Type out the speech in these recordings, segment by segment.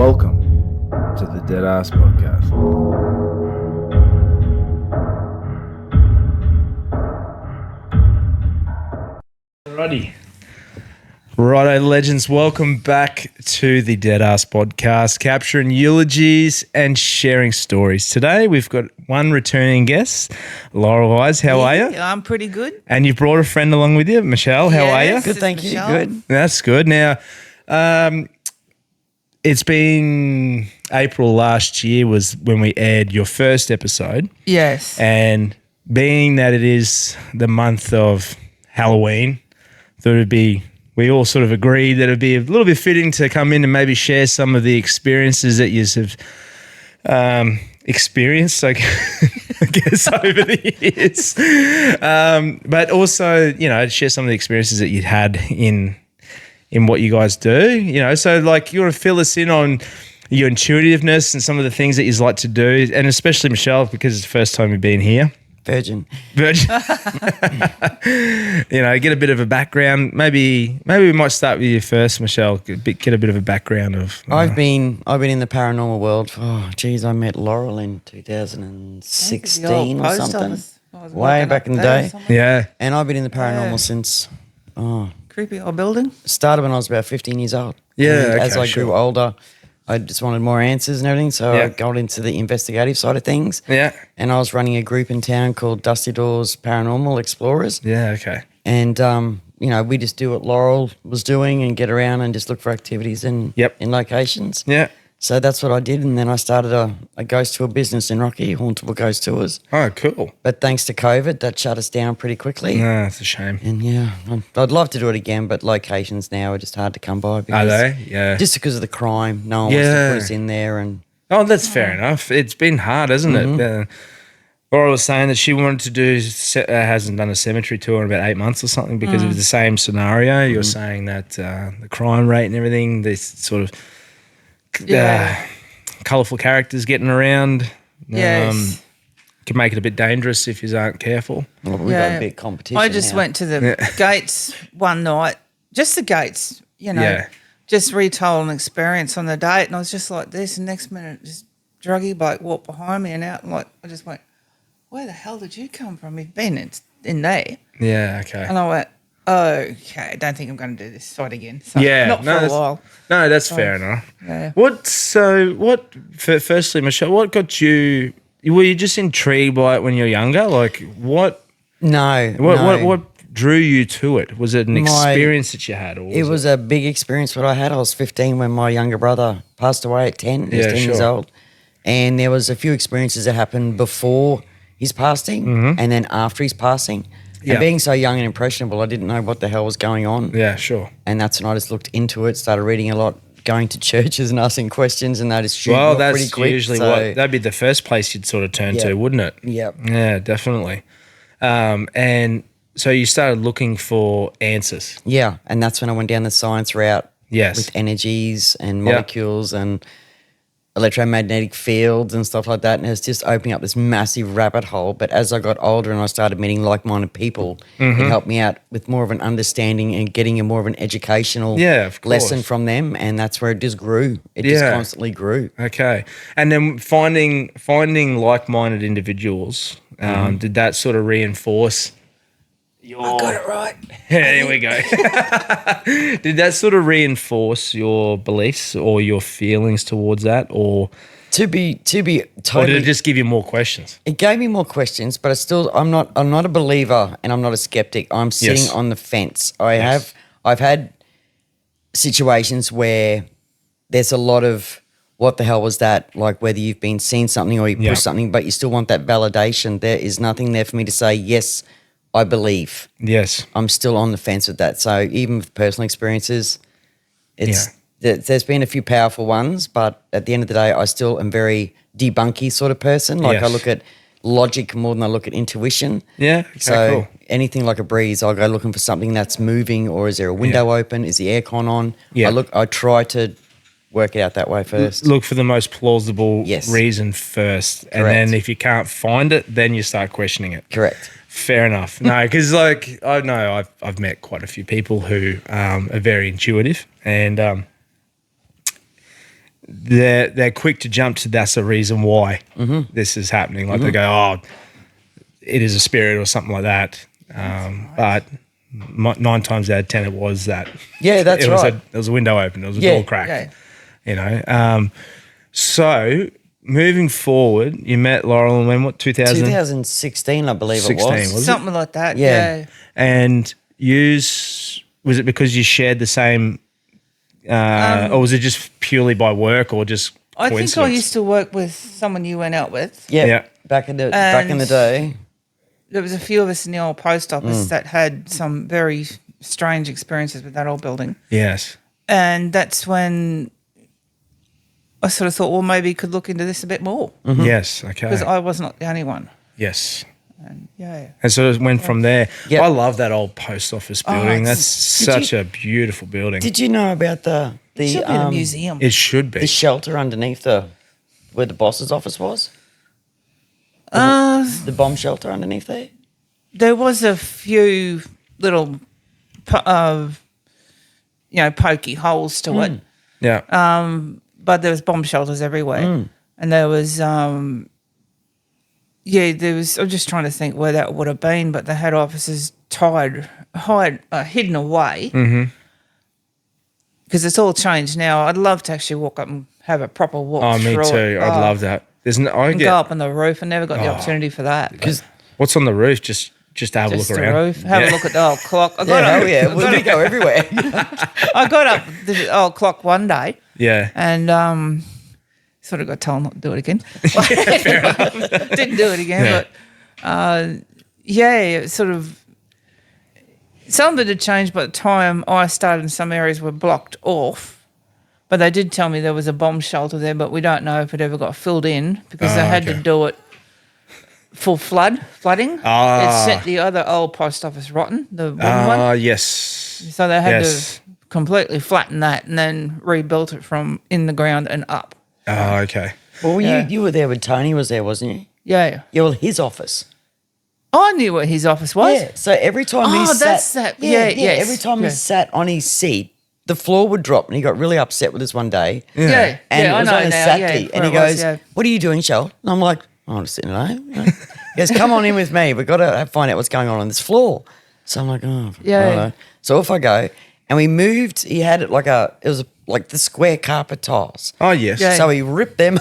Welcome to the Deadass Podcast. Righto, legends, welcome back to the Deadass Podcast, capturing eulogies and sharing stories. Today, we've got one returning guest, Laurel Vize. How are you? I'm pretty good. And you've brought a friend along with you, Michelle. How are you? Good, thank you. Michelle. Good. That's good. Now, it's been April last year was when we aired your first episode. Yes. And being that it is the month of Halloween, thought it'd be, we all sort of agreed that it'd be a little bit fitting to come in and maybe share some of the experiences that you have experienced, I guess, over the years. But also, you know, share some of the experiences that you'd had in what you guys do, you know. So, like, you want to fill us in on your intuitiveness and some of the things that you like to do, and especially Michelle, because it's the first time you've been here. Virgin. You know, get a bit of a background. Maybe we might start with you first, Michelle. Get a bit of a background of. I've been in the paranormal world. I met Laurel in 2016 or something. Way back in the day. Yeah. And I've been in the paranormal since Creepy old building. started when I was about 15 years old. Yeah, And as okay, I grew sure. older, I just wanted more answers and everything, so Yeah. I got into the investigative side of things. Yeah. And I was running a group in town called Dusty Doors Paranormal Explorers. Yeah. Okay. And, you know, we just do what Laurel was doing and get around and just look for activities in locations. Yeah. So that's what I did. And then I started a ghost tour business in Rocky, Hauntable Ghost Tours. Oh, cool. But thanks to COVID, that shut us down pretty quickly. No, it's a shame. And yeah, I'd love to do it again, but locations now are just hard to come by. Are they? Yeah. Just because of the crime. No one wants to put us in there. And Oh, that's fair enough. It's been hard, hasn't Mm-hmm. it? Laura was saying that she wanted to do, hasn't done a cemetery tour in about 8 months or something because of the same scenario. You're saying that the crime rate and everything, this sort of colourful characters getting around Yes. can make it a bit dangerous if you aren't careful. well, we've got a bit of competition. I just now. went to the gates one night, just the gates, you know, Yeah. just retold an experience on the date. And I was just like this. And next minute, just druggy bloke walked behind me and out. And like, I just went, where the hell did you come from? You've been in there. Yeah, okay. And I went, okay, I don't think I'm going to do this site again. So Yeah, not for a while. No, that's fair enough. Yeah. Firstly, Michelle, what got you, were you just intrigued by it when you were younger? Like, what drew you to it? Was it an experience that you had? Or It was a big experience what I had. I was 15 when my younger brother passed away at 10. He was 10 years old. And there was a few experiences that happened before his passing and then after his passing. Yeah. And being so young and impressionable, I didn't know what the hell was going on. Yeah, sure. And that's when I just looked into it, started reading a lot, going to churches and asking questions, and they just shoot Well, me off pretty that's quick. usually so, that'd be the first place you'd sort of turn Yeah. to, wouldn't it? Yep. Yeah, definitely. And so you started looking for answers. Yeah, and that's when I went down the science route. Yes. With energies and molecules and electromagnetic fields and stuff like that. And it's just opening up this massive rabbit hole. But as I got older and I started meeting like-minded people, it helped me out with more of an understanding and getting a more of an educational of course. lesson from them. And that's where it just grew. It just constantly grew. Okay. And then finding like-minded individuals, did that sort of reinforce your... I got it right. There we go. Did that sort of reinforce your beliefs or your feelings towards that, or To be or totally... did it just give you more questions? It gave me more questions, but I'm not a believer and I'm not a skeptic. I'm sitting Yes. on the fence. I've had situations where there's a lot of what the hell was that? Like whether you've been seeing something or you push something, but you still want that validation. There is nothing there for me to say, yes, I believe. Yes. I'm still on the fence with that. So even with personal experiences, there's been a few powerful ones, but at the end of the day, I still am very debunky sort of person. Like I look at logic more than I look at intuition. Yeah. Okay, So cool. anything like a breeze, I'll go looking for something that's moving, or is there a window open? Is the aircon on? Yeah. I try to work it out that way first. Look for the most plausible Yes. reason first, and Correct. then if you can't find it, then you start questioning it. Correct. Fair enough. No, because like I know I've met quite a few people who are very intuitive, and they're quick to jump to that's the reason why this is happening. Like they go, oh, it is a spirit or something like that. But 9 times out of 10, it was that. Yeah, that's it right. There was a window open. There was a door cracked. Yeah. You know. So moving forward, you met Laurel in when? What 2016, I believe it 16, was. was it? Something like that. Yeah. Yeah. And was it because you shared the same, or was it just purely by work or just I think coincidence? I used to work with someone you went out with. Yeah, back in the day. There was a few of us in the old post office that had some very strange experiences with that old building. Yes. And that's when I sort of thought, well, maybe you could look into this a bit more Yes. Okay. because I was not the only one. Yes. And And so it went from there. Yep. I love that old post office building. it's- That's such a beautiful building. Did you know about it should be a museum. It should be. the shelter underneath where the boss's office was? The bomb shelter underneath there? There was a few little, pokey holes to it, Yeah. but there was bomb shelters everywhere, and there was, there was. I'm just trying to think where that would have been, but they had officers hidden away. Because it's all changed now. I'd love to actually walk up and have a proper walk Oh, me through too. it. I'd love that. There's no. I And go up on the roof. I never got the opportunity for that. Because What's on the roof? Just to have Just a look the around. roof. Have a look at the old clock. I got yeah, up, hell yeah, we go everywhere. I got up the old clock one day Yeah. and sort of got told not to do it again. Didn't do it again, but it sort of some of it had changed by the time I started. In some areas were blocked off, but they did tell me there was a bomb shelter there, but we don't know if it ever got filled in because they had to do it for flooding. It set the other old post office rotten, the wooden one. Yes. So they had to completely flatten that and then rebuilt it from in the ground and up. Oh, okay. Well, Yeah. you were there when Tony was there, wasn't you? Yeah. Yeah, well, his office. I knew what his office was. Yeah, so every time he sat... that's that. Yeah, yes. Every time Yeah. he sat on his seat, the floor would drop, and he got really upset with us one day. Yeah. And I it was know on a now. Saturday, Yeah, and he where it was, goes, yeah. "What are you doing, Shell?" And I'm like, "I'm just sitting at home." He goes, "Come on in with me. We've got to find out what's going on this floor." So I'm like, "Oh, Yeah. I don't know." So off I go, and we moved. He had it it was like the square carpet tiles. Oh, yes. Yeah. So he ripped them.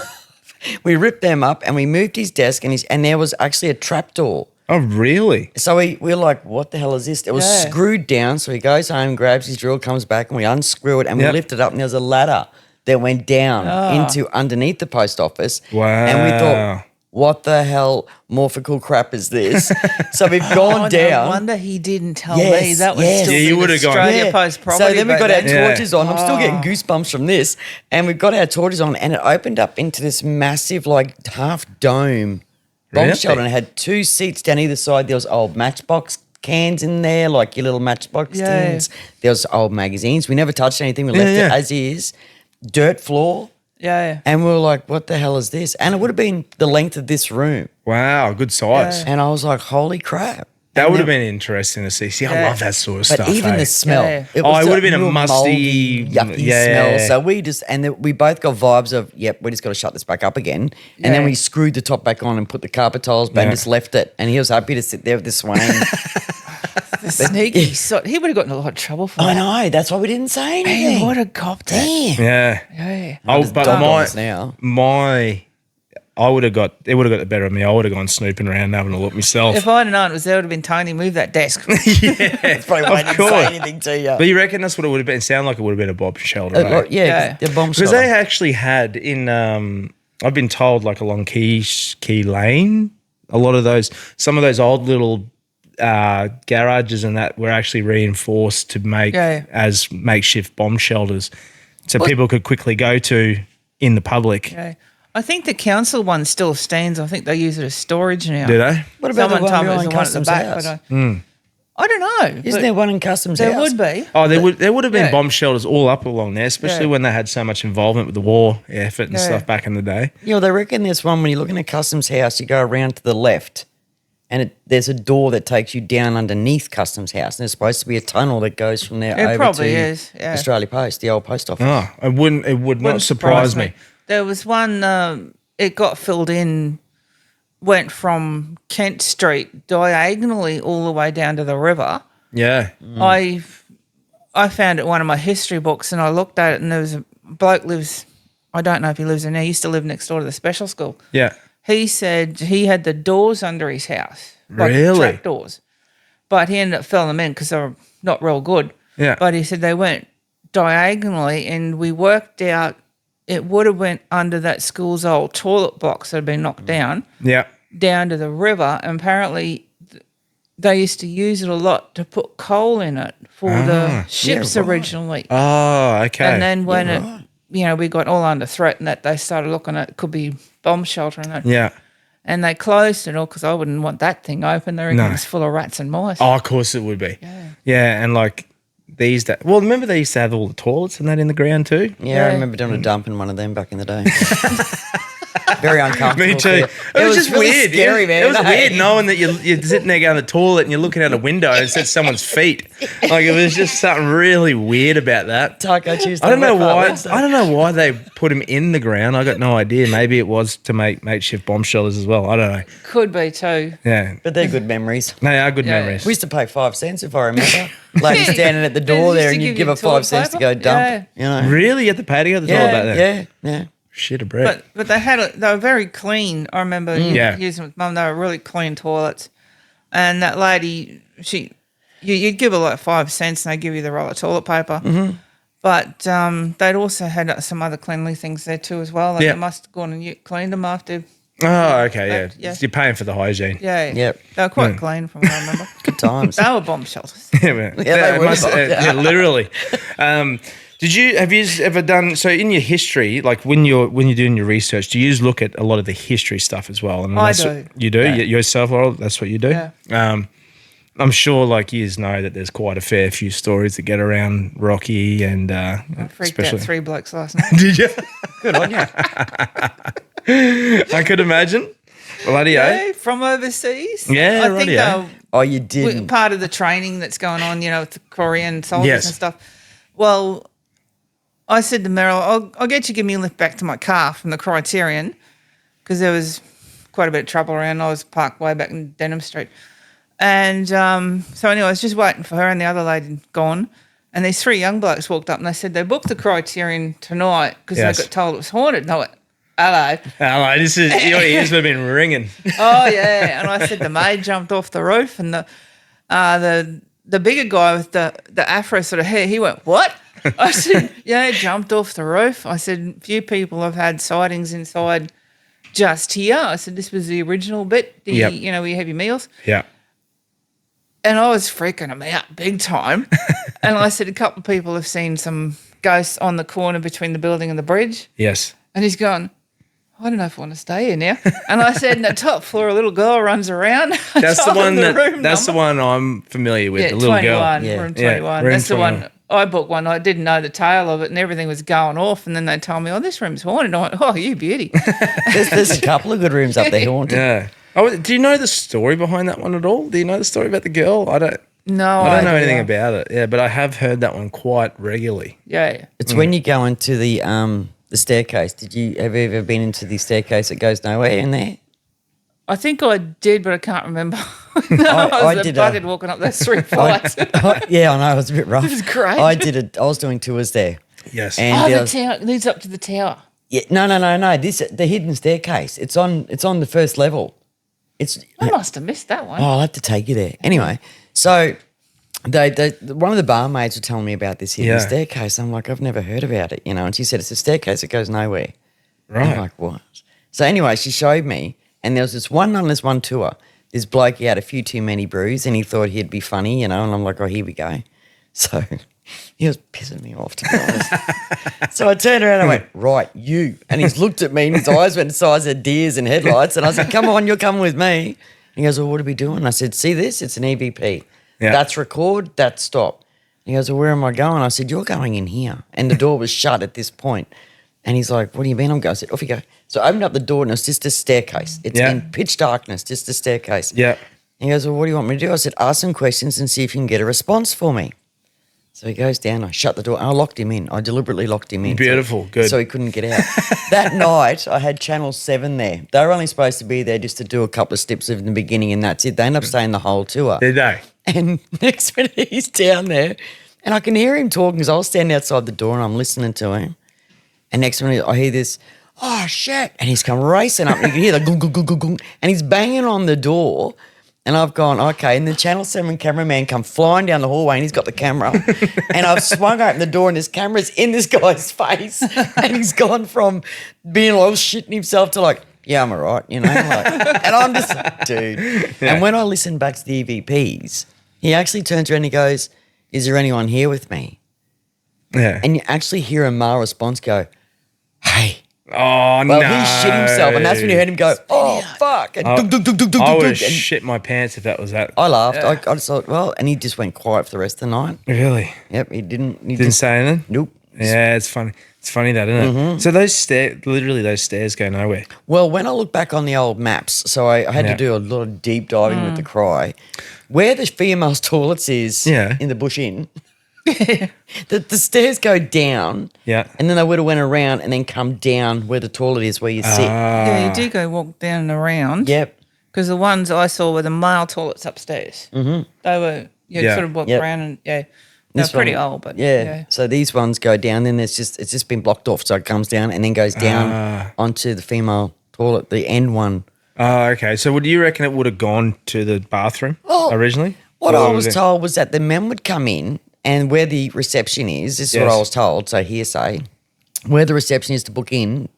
We ripped them up, and we moved his desk, and there was actually a trapdoor. Oh, really? So we were like, what the hell is this? It was Yeah. screwed down. So he goes home, grabs his drill, comes back, and we unscrew it, and we Yep. lift it up, and there's a ladder that went down into underneath the post office. Wow. And we thought, what the hell morphical crap is this? So we've gone down. No wonder he didn't tell Yes, me. That was yes. still Yeah, you big would have gone- Australia Yeah. Post property. So then we back got our then. torches on. I'm still getting goosebumps from this. And we've got our torches on, and it opened up into this massive, like, half dome bomb Really? shelter. And it had 2 seats down either side. There was old matchbox cans in there, like your little matchbox Yeah. tins. There was old magazines. We never touched anything. We left it as is. Dirt floor. Yeah. And we were like, what the hell is this? And it would have been the length of this room. Wow, good size. Yeah. And I was like, holy crap. That And would have then- been interesting to see. See, I Yeah. love that sort of But stuff. even eh? the smell. Yeah. It Oh, it was would have been a real musty- moldy, yucky yeah. smell. So we both got vibes of, yep, we just got to shut this back up again. And then Yeah. we screwed the top back on and put the carpet tiles back and Yeah. just left it. And he was happy to sit there with the swaying. The sneaky sort. He would have gotten in a lot of trouble for I that. know. That's why we didn't say anything. He would have copped it. Damn. Yeah. Yeah. Oh, just but dumped on my us now. I would have got it. Would have got the better of me. I would have gone snooping around having a look myself. If I'd have known it was there, it would have been Tony. Move that desk. That's probably why I didn't course. say anything to you. But you reckon that's what it would have been? Sound like it would have been a bomb shelter, right? Like, yeah, Yeah. the bomb Because shelter. they actually had in, I've been told, like along Key Lane, a lot of those, some of those old little garages and that were actually reinforced to make as makeshift bomb shelters, so people could quickly go to in the public. Yeah. I think the council one still stands. I think they use it as storage now. Do they? What about Someone the one told me it was behind the one at the Customs back, House? but I don't know. Isn't there one in Customs There House? would be. Oh, there would have been Yeah. bomb shelters all up along there, especially Yeah. when they had so much involvement with the war effort and Yeah. stuff back in the day. You know, they reckon there's one when you're looking at Customs House, you go around to the left and there's a door that takes you down underneath Customs House, and there's supposed to be a tunnel that goes from there over probably to is, yeah. Australia Post, the old post office. Oh, it would not surprise me. There was one, it got filled in, went from Kent Street diagonally all the way down to the river. Yeah. I found it in one of my history books, and I looked at it, and there was a bloke I don't know if he lives there now, he used to live next door to the special school. Yeah. He said he had the doors under his house. Like Really? trap doors. But he ended up filling them in because they were not real good. Yeah. But he said they went diagonally, and we worked out it would have went under that school's old toilet blocks that had been knocked down. Yeah. Down to the river. And apparently they used to use it a lot to put coal in it for the ships originally. Oh, okay. And then when we got all under threat and that they started looking at it could be bomb shelter and that. Yeah. And they closed it all because I wouldn't want that thing open. They reckon it's full of rats and mice. Oh, of course it would be. Yeah, and like these days. Well, remember they used to have all the toilets and that in the ground too? Yeah, I remember doing a dump in one of them back in the day. Very uncomfortable. Me too. It was just really weird. scary, man. It was weird knowing that you're sitting there going to the toilet and you're looking out a window and it's at someone's feet. Like it was just something really weird about that. Taco Tuesday. I don't know why they put them in the ground. I got no idea. Maybe it was to make makeshift bomb shelters as well. I don't know. Could be too. Yeah. But they're good memories. They are good memories. We used to pay 5 cents if I remember. Lady standing at the door there and you'd give her 5 cents to go dump. You know. Really? You had to pay to go to the toilet back then? Yeah. Shit a bread. But they were very clean. I remember using them with Mum. They were really clean toilets. And that lady, you'd give her like 5 cents and they'd give you the roll of toilet paper. Mm-hmm. But they'd also had some other cleanly things there too as well. Like they must have gone and cleaned them after. Oh, okay, yeah. You're paying for the hygiene. Yeah. Yep. They were quite clean from what I remember. Good times. They were bomb shelters. They were. Literally. Have you ever done so in your history? Like when you're doing your research, do you look at a lot of the history stuff as well? And I do. You do yourself, Laurel. That's what you do. Yeah. I'm sure, like you know, that there's quite a fair few stories that get around Rocky and. I freaked out 3 blokes last night. Did you? Good on you. I could imagine. Bloody from overseas. Yeah, I think you didn't. Part of the training that's going on, with the Korean soldiers and stuff. Well, I said to Meryl, I'll get you give me a lift back to my car from the Criterion because there was quite a bit of trouble around. I was parked way back in Denham Street. And so anyway, I was just waiting for her and the other lady had gone. And these 3 young blokes walked up and they said they booked the Criterion tonight because they got told it was haunted. And I went, hello. This is your ears have been ringing. Oh, yeah. And I said the maid jumped off the roof and the bigger guy with the afro sort of hair, he went, what? I said, jumped off the roof. I said, a few people have had sightings inside just here. I said, this was the original bit, where you have your meals. Yeah. And I was freaking him out big time. And I said, a couple of people have seen some ghosts on the corner between the building and the bridge. Yes. And he's going, I don't know if I want to stay here now. And I said, in the top floor, a little girl runs around. That's the one I'm familiar with, the little 21, girl. Room 21. Room That's 21. the one. I booked one. I didn't know the tale of it and everything was going off. And then they told me, this room's haunted. I went, oh, you beauty. There's a couple of good rooms up there haunted. Yeah. Oh, do you know the story behind that one at all? Do you know the story about the girl? I don't know anything about it. Yeah, but I have heard that one quite regularly. Yeah. It's when you go into the staircase. Have you ever been into the staircase that goes nowhere in there? I think I did, but I can't remember. I was a bucket walking up those 3 flights. Yeah, I know. It was a bit rough. It was great. I was doing tours there. Yes. And the tower leads up to the tower. Yeah, no. The hidden staircase. It's on the first level. I must have missed that one. Oh, I'll have to take you there. Anyway, so one of the barmaids were telling me about this hidden staircase. I'm like, I've never heard about it, and she said it's a staircase that goes nowhere. Right. I'm like, what? So anyway, she showed me, and there was this one on this one tour. This bloke, he had a few too many brews, and he thought he'd be funny, and I'm like, oh, here we go. So he was pissing me off, to be honest. So I turned around and I went, right, you. And he's looked at me and his eyes went the size of deers and headlights. And I said, come on, you're coming with me. And he goes, well, what are we doing? I said, see this? It's an EVP. Yeah. That's record, that's stop. He goes, well, where am I going? I said, you're going in here. And the door was shut at this point. And he's like, what do you mean I'm going? I said, off you go. So I opened up the door and it was just a staircase. It's in pitch darkness, just a staircase. Yeah. He goes, well, what do you want me to do? I said, ask some questions and see if you can get a response for me. So he goes down, I shut the door, and I locked him in. I deliberately locked him in. Beautiful, good. So he couldn't get out. That night, I had Channel 7 there. They were only supposed to be there just to do a couple of steps in the beginning, and that's it. They ended up staying the whole tour. Did they? And next minute, he's down there, and I can hear him talking because I was standing outside the door and I'm listening to him. And next minute, I hear this, oh, shit. And he's come racing up, and you can hear the gung, gung, gung, gung, gung, and he's banging on the door. And I've gone, okay, and the Channel 7 cameraman come flying down the hallway and he's got the camera. And I've swung open the door and this camera's in this guy's face. And he's gone from being all shitting himself to like, yeah, I'm all right, you know. And I'm just like, dude. Yeah. And when I listen back to the EVPs, he actually turns around and he goes, is there anyone here with me? Yeah. And you actually hear a male response go, hey. Oh, well, no. he shit himself, and that's when you heard him go, oh, fuck. And I would and shit my pants if that was that. I laughed. I just thought, well, and he just went quiet for the rest of the night. Really? Yep, he didn't. He Didn't say anything? Nope. Yeah, it's funny. It's funny that, isn't it? So those stairs go nowhere. Well, when I look back on the old maps, so I had to do a lot of deep diving with the Cry, where the female's toilets is in the Bush Inn, the stairs go down, and then they would have went around and then come down where the toilet is, where you sit. Yeah, you do go walk down and around. Yep. Because the ones I saw were the male toilets upstairs. Mm-hmm. They were sort of walk around and they're pretty old, but So these ones go down, then it's just been blocked off, so it comes down and then goes down onto the female toilet, the end one. Oh, okay. So would you reckon it would have gone to the bathroom originally? What I was told was that the men would come in. And where the reception is, this is what I was told, so hearsay, where the reception is to book in,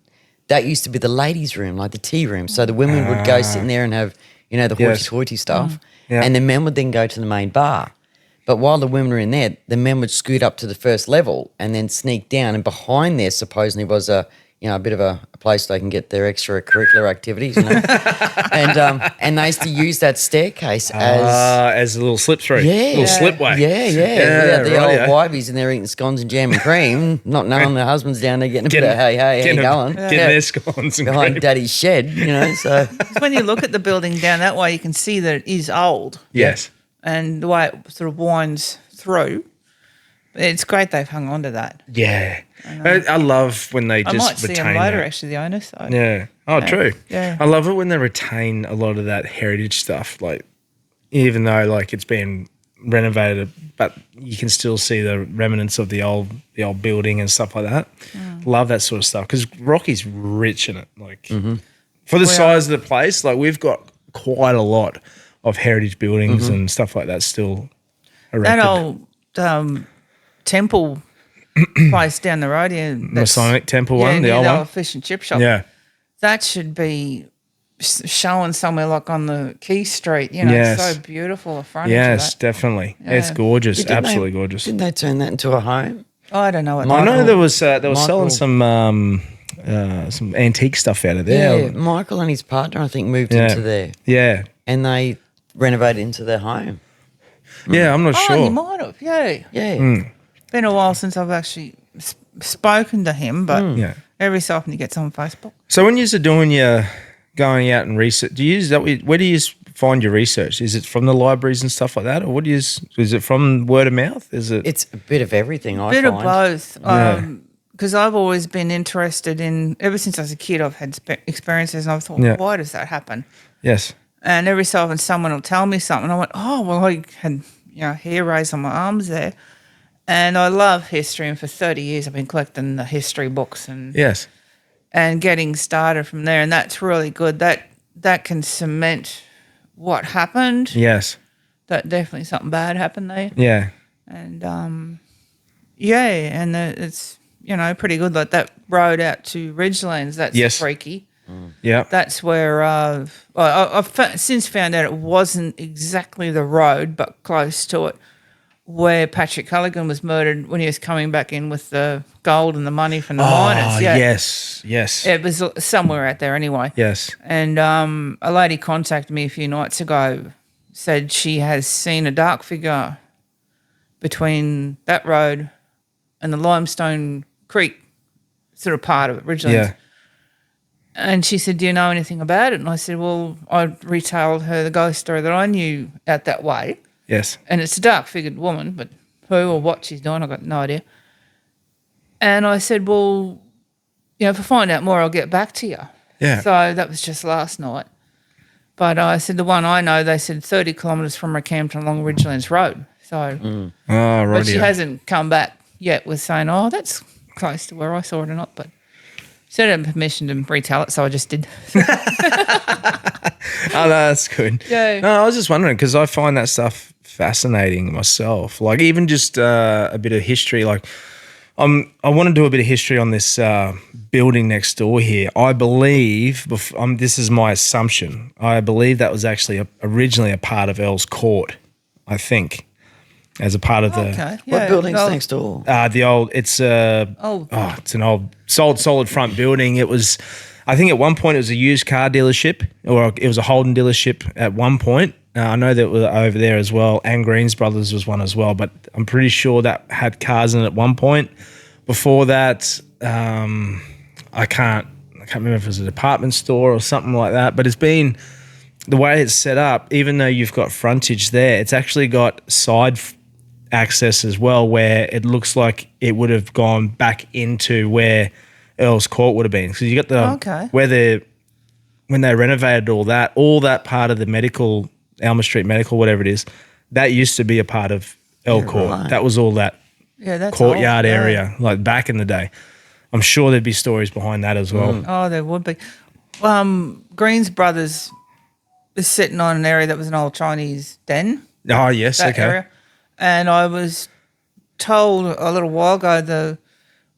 that used to be the ladies' room, like the tea room. So the women would go sit in there and have, the hoity-toity stuff. And the men would then go to the main bar. But while the women were in there, the men would scoot up to the first level and then sneak down. And behind there supposedly was a bit of a place they can get their extracurricular activities, and they used to use that staircase as a little slip through, little slipway. Yeah. The old wivies and they're eating scones and jam and cream, not knowing their husband's down there getting a bit of hey, how you going? Getting their scones and behind cream. Daddy's shed, So when you look at the building down that way, you can see that it is old. Yes, and the way it sort of winds through, it's great they've hung on to that. Yeah. I love when they just retain I might see them later, actually, the owner. So. Yeah. Oh, true. Yeah. I love it when they retain a lot of that heritage stuff, like even though like it's been renovated, but you can still see the remnants of the old building and stuff like that. Love that sort of stuff because Rocky's rich in it. Like for the size of the place, like we've got quite a lot of heritage buildings and stuff like that still erected. That old temple place down the road here. Masonic temple one, the old one. Fish and chip shop. Yeah. That should be showing somewhere like on the Key Street. It's so beautiful. The frontage of that. Definitely. Yeah. It's gorgeous. Absolutely gorgeous. Didn't they turn that into a home? I don't know what. I know they were selling some antique stuff out of there. Yeah, Michael and his partner, I think, moved into there. Yeah. And they renovated into their home. Yeah, I'm not sure. Oh, you might have. Yeah. Been a while since I've actually spoken to him, but every so often he gets on Facebook. So when you're doing your going out and research, where do you find your research? Is it from the libraries and stuff like that, or is it from word of mouth? It's a bit of everything. I find. Of both. Because I've always been interested in, ever since I was a kid, I've had experiences, and I've thought, why does that happen? Yes. And every so often someone will tell me something. I went, oh, well, I had hair raised on my arms there. And I love history, and for 30 years I've been collecting the history books and getting started from there, and that's really good. That can cement what happened. Yes. That definitely something bad happened there. Yeah. And and it's pretty good. Like that road out to Ridgelands, that's freaky. Yeah. That's where I've since found out it wasn't exactly the road, but close to it, where Patrick Culligan was murdered when he was coming back in with the gold and the money from the miners. Yeah. Yes. It was somewhere out there anyway. Yes. And a lady contacted me a few nights ago, said she has seen a dark figure between that road and the Limestone Creek sort of part of it, Ridgelands. Yeah. And she said, do you know anything about it? And I said, well, I retailed her the ghost story that I knew out that way. Yes. And it's a dark-figured woman, but who or what she's doing, I've got no idea. And I said, well, if I find out more, I'll get back to you. Yeah. So that was just last night. But I said, the one I know, they said 30 kilometres from Rockhampton along Ridgelands Road. So, Oh, right. but she hasn't come back yet with saying, oh, that's close to where I saw it or not. But she had permission to retell it, so I just did. Oh, no, that's good. Yeah. No, I was just wondering because I find that stuff fascinating myself. Like even just a bit of history. Like I want to do a bit of history on this building next door here. I believe, this is my assumption, I believe that was actually originally a part of Earl's Court, I think, as a part of the... Okay. What building's next door? The old, it's an old solid front building. It was, I think at one point it was a used car dealership, or it was a Holden dealership at one point. I know that was over there as well, and Greens Brothers was one as well, but I'm pretty sure that had cars in it at one point. Before that, I can't remember if it was a department store or something like that, but it's been, the way it's set up, even though you've got frontage there, it's actually got side access as well, where it looks like it would have gone back into where Earl's Court would have been. So you got the when they renovated all that part of the medical, Elmer Street Medical, whatever it is, that used to be a part of Earl Court. Right. That was all that That's courtyard old, area, like back in the day. I'm sure there'd be stories behind that as well. Oh, there would be. Greens Brothers is sitting on an area that was an old Chinese den. Oh, yes, That okay. area. And I was told a little while ago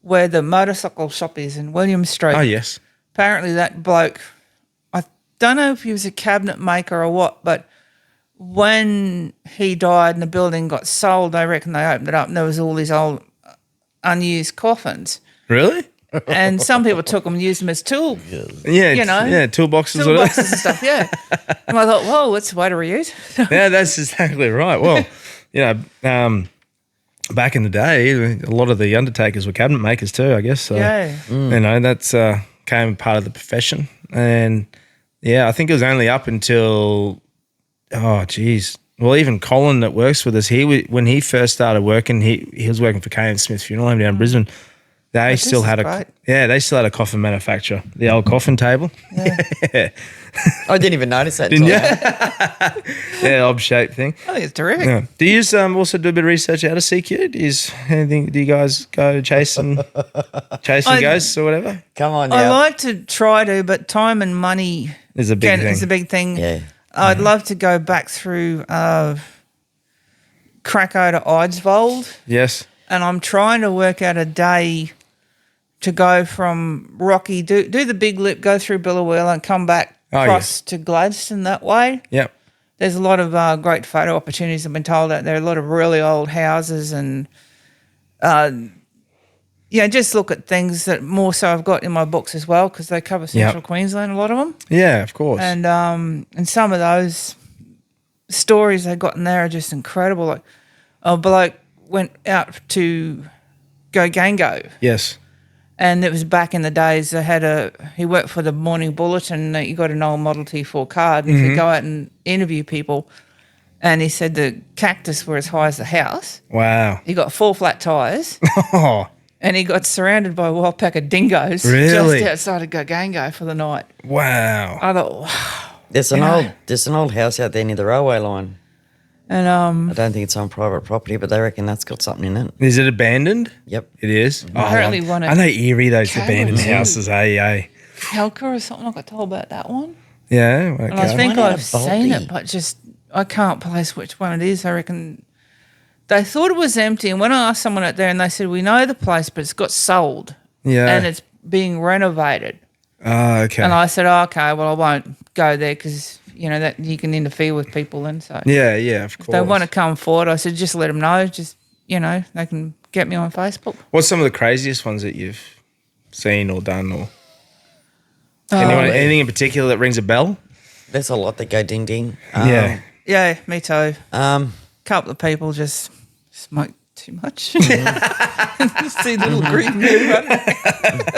where the motorcycle shop is in William Street. Oh, yes. Apparently that bloke, I don't know if he was a cabinet maker or what, but when he died and the building got sold, I reckon they opened it up and there was all these old unused coffins. Really? And some people took them and used them as tools. Yeah, You know? yeah, toolboxes. Toolboxes and stuff, yeah. And I thought, whoa, that's a way to reuse. Yeah, that's exactly right. Well, back in the day, a lot of the undertakers were cabinet makers too, I guess. So, Yeah. that's came part of the profession. And, yeah, I think it was only up until, well, even Colin that works with us, when he first started working, he was working for K and Smith Funeral Home down in Brisbane. They still had a coffin manufacturer, the old coffin table. I didn't even notice that. Didn't you? Yeah, ob-shaped thing. I think it's terrific. Yeah. Do you also do a bit of research out of CQ? Do you guys go chasing ghosts or whatever? Come on, I now. like to try to, but time and money Is a big thing. is a big thing. Yeah. I'd love to go back through Krakow to Eidsvold, Yes. and I'm trying to work out a day to go from Rocky, do the big lip, go through Billawheeler and come back across to Gladstone that way. Yep. There's a lot of great photo opportunities, I've been told out there, a lot of really old houses and, just look at things that more so I've got in my books as well because they cover central Queensland, a lot of them. Yeah, of course. And some of those stories they got in there are just incredible. Like a bloke went out to go Gango. Yes. And it was back in the days he worked for the Morning Bulletin. He got an old Model T4 card and he'd go out and interview people. And he said the cactus were as high as the house. Wow. He got 4 flat tyres. Oh, And he got surrounded by a wild pack of dingoes Really? just outside of Gogango for the night. wow. I thought, wow. There's an old house out there near the railway line. And I don't think it's on private property, but they reckon that's got something in it. Is it abandoned? Yep. It is? Apparently one at I know Erie, those Cabot abandoned too. houses, eh? Helker or something, I got told about that one. Yeah, okay. And I think One out I've of seen Baldy. it, but just I can't place which one it is. I reckon they thought it was empty. And when I asked someone out there and they said, we know the place, but it's got sold. Yeah. And it's being renovated. Oh, okay. And I said, okay, well, I won't go there because, that you can interfere with people. And so yeah, of course. if they want to come forward, I said, just let them know. Just, they can get me on Facebook. What's some of the craziest ones that you've seen or done or anything in particular that rings a bell? There's a lot that go ding ding. Yeah. Yeah, me too. Um, Couple of people just too much. See little green men running.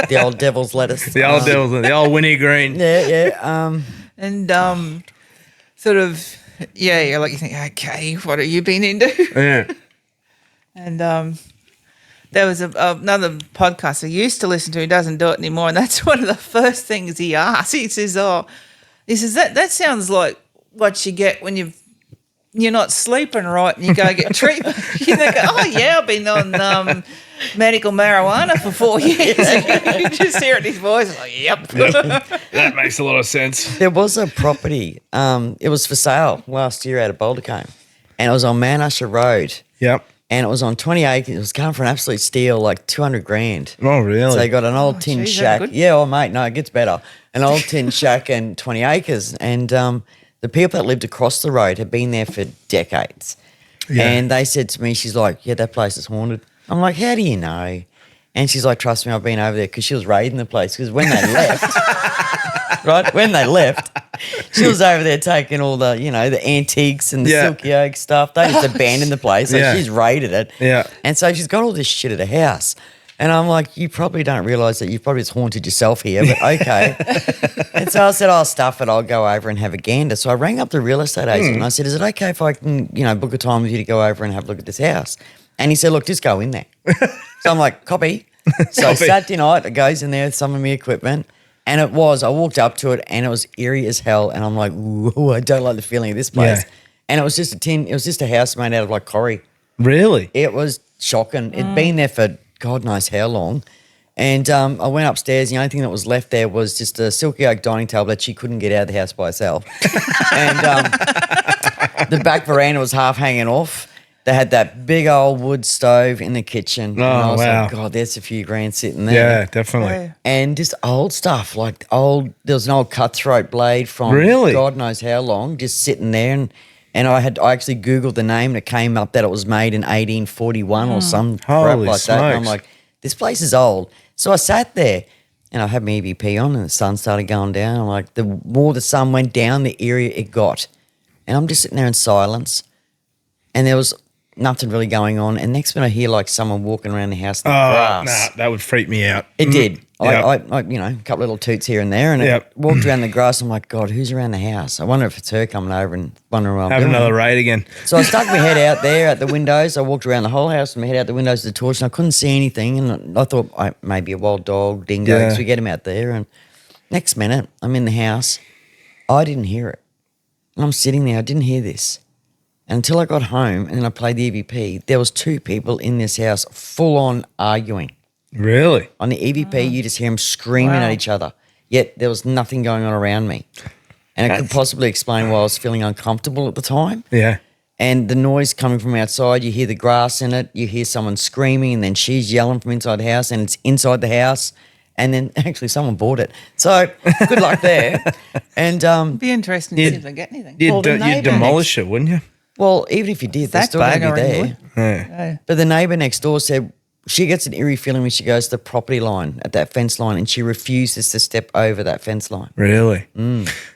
The old devil's lettuce. The old devil, the old Winnie Green. Yeah. And sort of, you're like, you think, okay, what have you been into? Yeah. And there was another podcast I used to listen to. He doesn't do it anymore, and that's one of the first things he asks. He says, that sounds like what you get when you're not sleeping right and you go get treatment. You think, I've been on medical marijuana for 4 years. You just hear it in his voice, like, yep. That makes a lot of sense. There was a property, it was for sale last year out of Boulder Cone, and it was on Man Usher Road. Yep. And it was on 20 acres. It was going for an absolute steal, like 200 grand. Oh, really? So they got an old tin shack. Yeah, mate, no, it gets better. An old tin shack and 20 acres. And the people that lived across the road had been there for decades. Yeah. And they said to me, she's like, yeah, that place is haunted. I'm like, how do you know? And she's like, trust me, I've been over there, because she was raiding the place. Because when they left, when they left, she was over there taking all the, the antiques and the silky oak stuff. They just abandoned the place. So she's raided it. Yeah. And so she's got all this shit at her house. And I'm like, you probably don't realise that you've probably just haunted yourself here, but okay. And so I said, I'll stuff it. I'll go over and have a gander. So I rang up the real estate agent and I said, is it okay if I can, book a time with you to go over and have a look at this house? And he said, look, just go in there. So I'm like, copy. So Saturday night, it goes in there with some of my equipment. And I walked up to it and it was eerie as hell. And I'm like, ooh, I don't like the feeling of this place. Yeah. And it was just a house made out of like corrie. Really? It was shocking. It'd been there for God knows how long. And I went upstairs. The only thing that was left there was just a silky oak dining table that she couldn't get out of the house by herself. And the back veranda was half hanging off. They had that big old wood stove in the kitchen. Oh, and I was wow. like, God, there's a few grand sitting there. Yeah, definitely. Yeah. And just old stuff, there was an old cutthroat blade from God knows how long, just sitting there. And I actually Googled the name and it came up that it was made in 1841 or some crap like that. And I'm like, this place is old. So I sat there and I had my EVP on and the sun started going down. I'm like, the more the sun went down, the eerier it got. And I'm just sitting there in silence. And there was nothing really going on. And next minute I hear like someone walking around the house in the grass. Nah, that would freak me out. It did. Yep. I a couple little toots here and there, and it walked around the grass. I'm like, God, who's around the house? I wonder if it's her coming over and wondering what I'm Have doing. another raid again. So I stuck my head out there at the windows. I walked around the whole house with my head out the windows of the torch, and I couldn't see anything. And I thought maybe a wild dog, dingo, because we get him out there. And next minute, I'm in the house. I didn't hear it. And I'm sitting there. I didn't hear this. And until I got home and then I played the EVP, there was two people in this house full on arguing. Really? On the EVP, you just hear them screaming at each other. Yet there was nothing going on around me. And it could possibly explain why I was feeling uncomfortable at the time. Yeah. And the noise coming from outside, you hear the grass in it, you hear someone screaming, and then she's yelling from inside the house, and it's inside the house. And then actually someone bought it. So good luck there. And It'd be interesting to see if they get anything. You'd demolish it, wouldn't you? Well, even if you did, they're still going to be there. Yeah. But the neighbour next door said she gets an eerie feeling when she goes to the property line at that fence line and she refuses to step over that fence line. Really?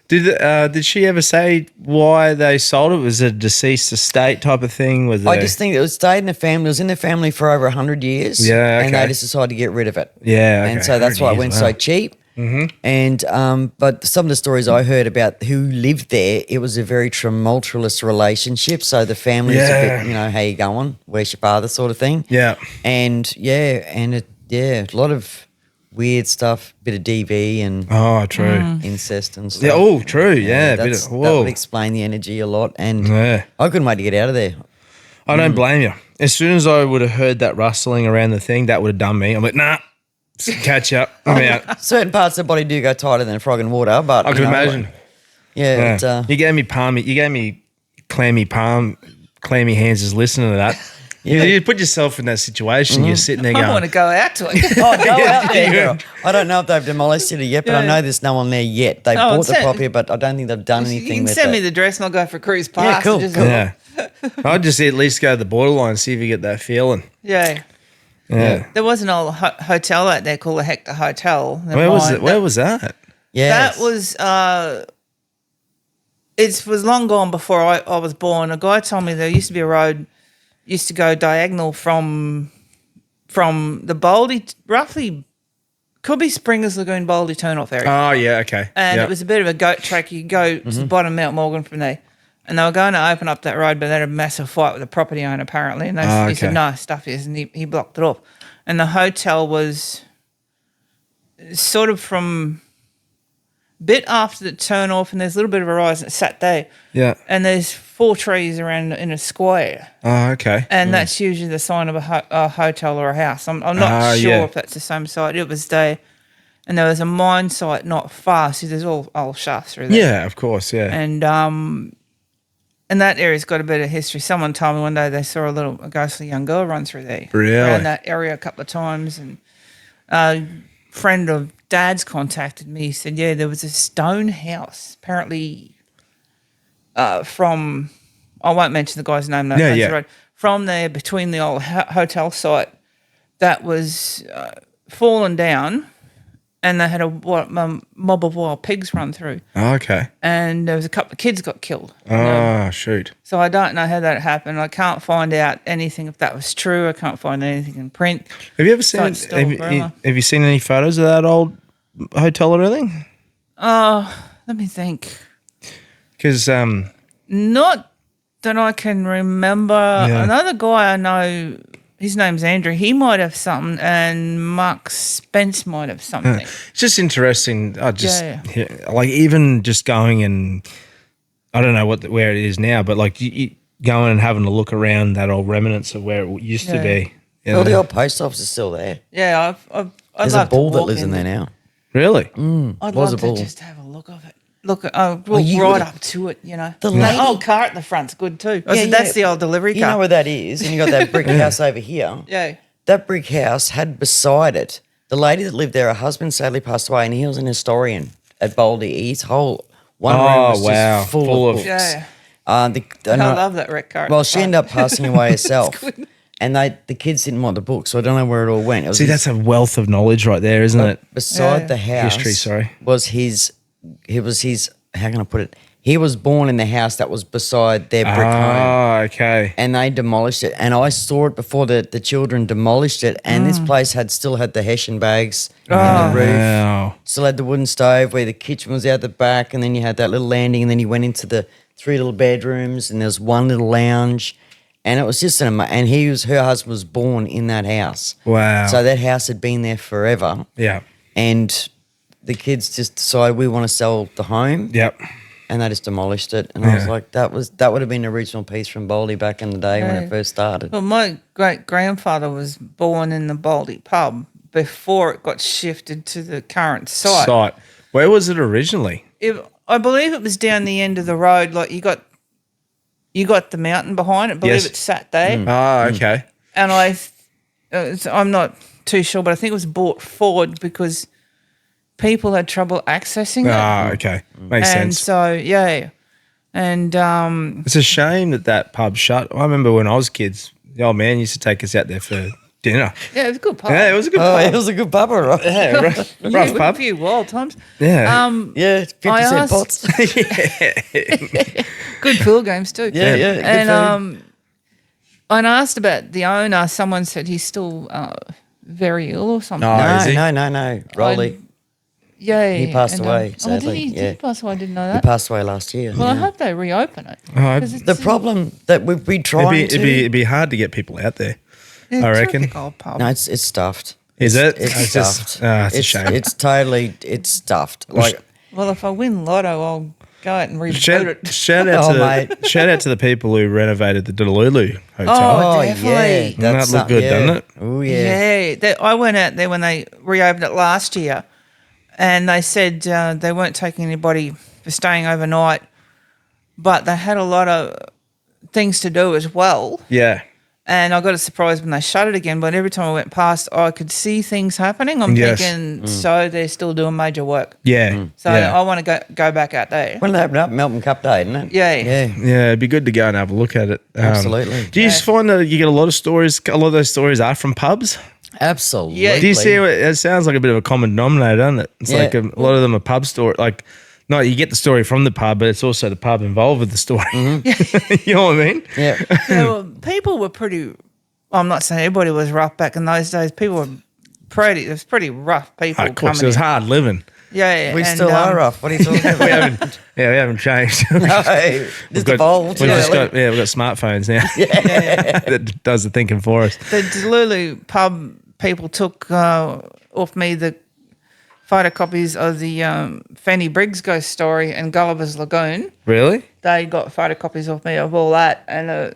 Did she ever say why they sold it? Was it a deceased estate type of thing? I just think it stayed in the family. It was in the family for over 100 years. Yeah, okay. And they just decided to get rid of it. Yeah, okay. And so that's why it went so cheap. Mm-hmm. And but some of the stories I heard about who lived there, it was a very tumultuous relationship. So the family was a bit, how you going? Where's your father, sort of thing. Yeah. And a lot of weird stuff, bit of DV and incest and stuff. Yeah, oh, true. Yeah, that would explain the energy a lot. And I couldn't wait to get out of there. I don't blame you. As soon as I would have heard that rustling around the thing, that would have done me. I'm like, nah. Catch up. I'm out. Certain parts of the body do go tighter than a frog in water, but I could imagine. You gave me clammy hands just listening to that. You put yourself in that situation. You're sitting there going, I want to go out to it. Go out there, girl. I don't know if they've demolished it yet, but I know there's no one there yet. They bought the property, but I don't think they've done anything with it. You can send me the address and I'll go for a cruise pass. Yeah, cool. I'd just at least go to the borderline and see if you get that feeling. Yeah. Yeah. There was an old hotel out there called the Hector Hotel. Where was it? Where was that? Yes. That was it was long gone before I was born. A guy told me there used to be a road used to go diagonal from the Baldy, roughly, could be Springers Lagoon, Baldy turn-off area. Oh, yeah, okay. And it was a bit of a goat track. You go to the bottom of Mount Morgan from there. And they were going to open up that road, but they had a massive fight with the property owner, apparently. And he said, no, stuff is. And he blocked it off. And the hotel was sort of from a bit after the turn off, and there's a little bit of a rise, and it sat there. Yeah. And there's 4 trees around in a square. Oh, okay. And that's usually the sign of a hotel or a house. I'm not sure if that's the same site. It was there. And there was a mine site not far, so there's all old shafts through there. Yeah, of course, yeah. And that area's got a bit of history. Someone told me one day they saw a ghostly young girl run through there. Really? Around that area a couple of times. And a friend of Dad's contacted me. He said, yeah, there was a stone house, apparently from, I won't mention the guy's name. No, road, from there, between the old hotel site, that was fallen down. And they had a mob of wild pigs run through. Oh, okay. And there was a couple of kids got killed. Oh, shoot. So I don't know how that happened. I can't find out anything if that was true. I can't find anything in print. Have you ever seen? Have you seen any photos of that old hotel or anything? Let me think. Because not that I can remember. Yeah. Another guy I know, his name's Andrew. He might have something, and Mark Spence might have something. it's just interesting. Like even just going and I don't know where it is now, but like you going and having a look around that old remnants of where it used to be. Well, the old post office is still there. Yeah, I'd There's love a bull to that walk lives in there now. Really? I'd Was love a bull. to just have a look of it. Look, walk right up to it, you know. The And lady- that old car at the front's good too. I Yeah, said, that's yeah. the old delivery car. You know where that is, and you got that brick house over here. Yeah. That brick house had beside it the lady that lived there. Her husband sadly passed away, and he was an historian at Baldy. His whole one room was just full of books. Yeah. I love that wreck car. Well, she ended up passing away herself, and the kids didn't want the book, so I don't know where it all went. It was That's a wealth of knowledge right there, isn't it? beside the house. History, sorry. Was his? He was his. How can I put it? He was born in the house that was beside their brick home. Oh, okay. And they demolished it. And I saw it before the children demolished it. And this place still had the Hessian bags in the roof. Wow. Still had the wooden stove where the kitchen was out the back. And then you had that little landing. And then you went into the 3 little bedrooms. And there was one little lounge. And it was just her husband was born in that house. Wow. So that house had been there forever. Yeah. And the kids just decided we want to sell the home. Yep. And they just demolished it. And I was like, that would have been the original piece from Baldy back in the day when it first started. Well, my great-grandfather was born in the Baldy pub before it got shifted to the current site. Where was it originally? I believe it was down the end of the road. Like you got the mountain behind it. I believe it sat there. Oh, okay. And I'm not too sure, but I think it was brought forward because people had trouble accessing it. Ah, okay. Makes And sense. so, yeah. And It's a shame that pub shut. I remember when I was kids, the old man used to take us out there for dinner. yeah, it was a good pub. Yeah, it was a good Oh, pub. it was a good pub, all right. Yeah, rough A pub. few wild times. Yeah. Yeah, 50 I cent asked- pots. Good pool games too. Yeah, good And I asked about the owner. Someone said he's still very ill or something. No. Is he? No. Rolly. Yeah. He passed and, away, did sadly, he? yeah. Did he pass away? I didn't know He that. passed away last year. Well, I hope they reopen it. 'Cause it's The problem that we've been trying It'd be hard to get people out there. a I reckon. terrific old pub. No, it's stuffed. Is it? It's stuffed. It's a shame. It's stuffed. Like, Well, if I win Lotto, I'll go out and reboot it. Shout Oh, mate. shout out to the people who renovated the Delulu Hotel. Oh, yeah, definitely. Doesn't that look good, doesn't it? Oh, yeah. I went out there when they reopened it last year, and they said they weren't taking anybody for staying overnight, but they had a lot of things to do as well. Yeah. And I got a surprise when they shut it again, but every time I went past, I could see things happening. I'm Yes. thinking, so they're still doing major work. Yeah. So yeah. I want to go back out there. When did it open up? Melbourne Cup Day, didn't it? Yeah. Yeah. Yeah, it'd be good to go and have a look at it. Absolutely. Do you find that you get a lot of stories? A lot of those stories are from pubs. Absolutely. Yeah. Do you see? It sounds like a bit of a common denominator, doesn't it? It's Yeah. like a lot of them are pub story. Like no, you get the story from the pub, but it's also the pub involved with the story. You know what I mean? Yeah. Well, people were pretty. I'm not saying everybody was rough back in those days. People were pretty. It was pretty rough people. Of course, coming it was in. hard living. Yeah, We and, still are rough. What are you talking about? We haven't changed. No, just evolved. We've got smartphones now. That does the thinking for us. The Delulu pub people took off me the photocopies of the Fanny Briggs ghost story and Gulliver's Lagoon. Really? They got photocopies of me of all that, and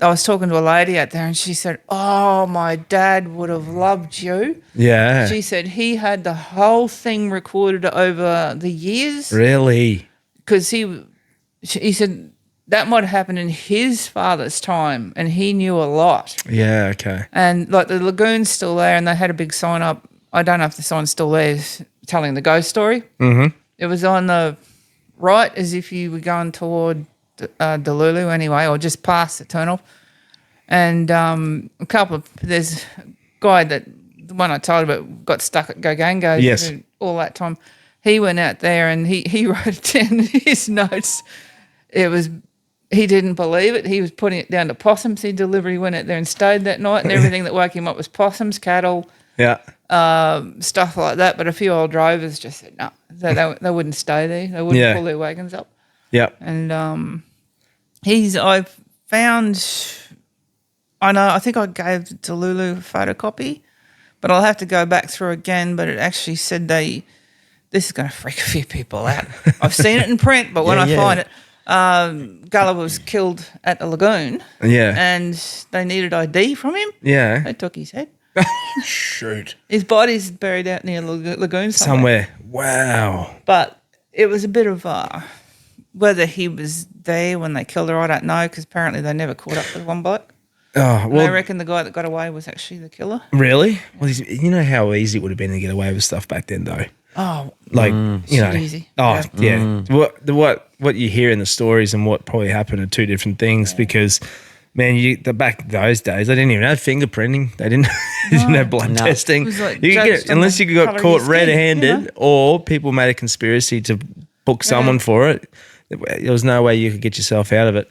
I was talking to a lady out there, and she said, "Oh, my dad would have loved you." Yeah. She said he had the whole thing recorded over the years. Really? Because he said that might have happened in his father's time, and he knew a lot. Yeah. Okay. And like the lagoon's still there, and they had a big sign up. I don't know if the sign's still there, telling the ghost story. Mm-hmm. It was on the right, as if you were going toward Delulu anyway, or just past the turnoff. And there's a guy that the one I told about got stuck at Gogango. Yes. All that time. He went out there and he wrote it down in his notes. He didn't believe it. He was putting it down to possums. He deliberately went out there and stayed that night, and everything that woke him up was possums, cattle, stuff like that. But a few old drovers just said no, they wouldn't stay there. They wouldn't pull their wagons up. Yeah. And I've found, I think I gave Delulu a photocopy, but I'll have to go back through again. But it actually said this is going to freak a few people out. I've seen it in print, but when I find it, Gulliver was killed at the lagoon. Yeah. And they needed ID from him. Yeah. They took his head. Shoot. His body's buried out near lagoon somewhere. Wow. But it was a bit of whether he was there when they killed her, I don't know, because apparently they never caught up with one bloke. Oh, well. I reckon the guy that got away was actually the killer. Really? Well, you know how easy it would have been to get away with stuff back then, though. Oh, like you know. Easy. Oh, yeah. What you hear in the stories and what probably happened are two different things because. Man, back those days, they didn't even have fingerprinting. They didn't have blood testing. It was like Unless you got caught red-handed or people made a conspiracy to book someone for it, there was no way you could get yourself out of it.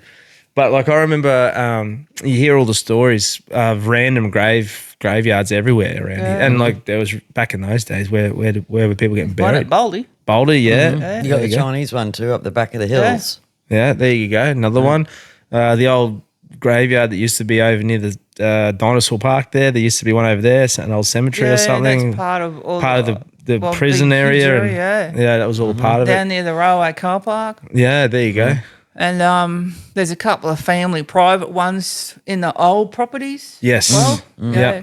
But like I remember, you hear all the stories of random graveyards everywhere around here, and like there was back in those days where were people getting buried? One at Boulder, yeah. You got the Chinese one too up the back of the hills. Yeah, there you go. Another one. The old graveyard that used to be over near the dinosaur park there. There used to be one over there, an old cemetery or something. That's part of the prison area. Yeah, that was all part of it. Down near the railway car park. Yeah, there you go. And there's a couple of family private ones in the old properties. Yes. Yeah.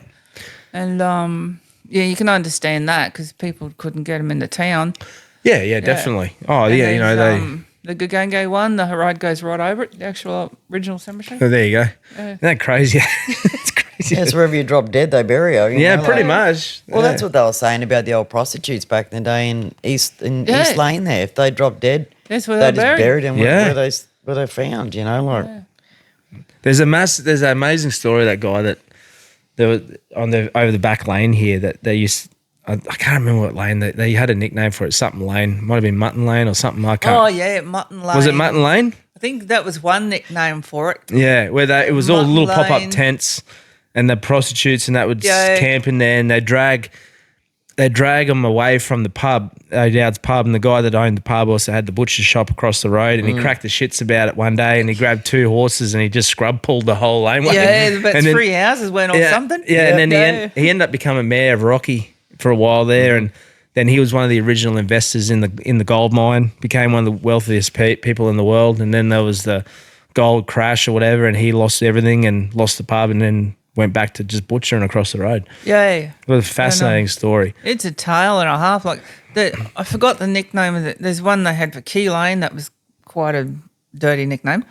And you can understand that because people couldn't get them into town. Yeah, definitely. Oh, and yeah, you know they. The Gugangay one, the road goes right over it, the actual original cemetery. Oh, there you go. Isn't that crazy? It's crazy. Yeah, it's wherever you drop dead, they bury you. Yeah, pretty much. Well, that's what they were saying about the old prostitutes back in the day in East Lane there. If they dropped dead, that's where they they're just buried them where they found, you know. Like There's an amazing story, that guy that there was over the back lane here that they used. I can't remember what lane they had a nickname for it. Something Lane, might have been Mutton Lane or something. I can't. Oh yeah, Mutton Lane. Was it Mutton Lane? I think that was one nickname for it. Yeah, where it was all Mutton little pop up Lane. tents, and the prostitutes and that would camp in there, and they drag them away from the pub, O'Dowd's pub, and the guy that owned the pub also had the butcher shop across the road, and he cracked the shits about it one day, and he grabbed 2 horses and he just scrub pulled the whole laneway. Yeah, about and 3 houses went on something. Yeah, and then he ended up becoming mayor of Rocky for a while there, and then he was one of the original investors in the gold mine, became one of the wealthiest people in the world, and then there was the gold crash or whatever, and he lost everything and lost the pub, and then went back to just butchering across the road. Yeah. It was a fascinating story. It's a tale and a half. Like I forgot the nickname of it. There's one they had for Key Lane that was quite a dirty nickname.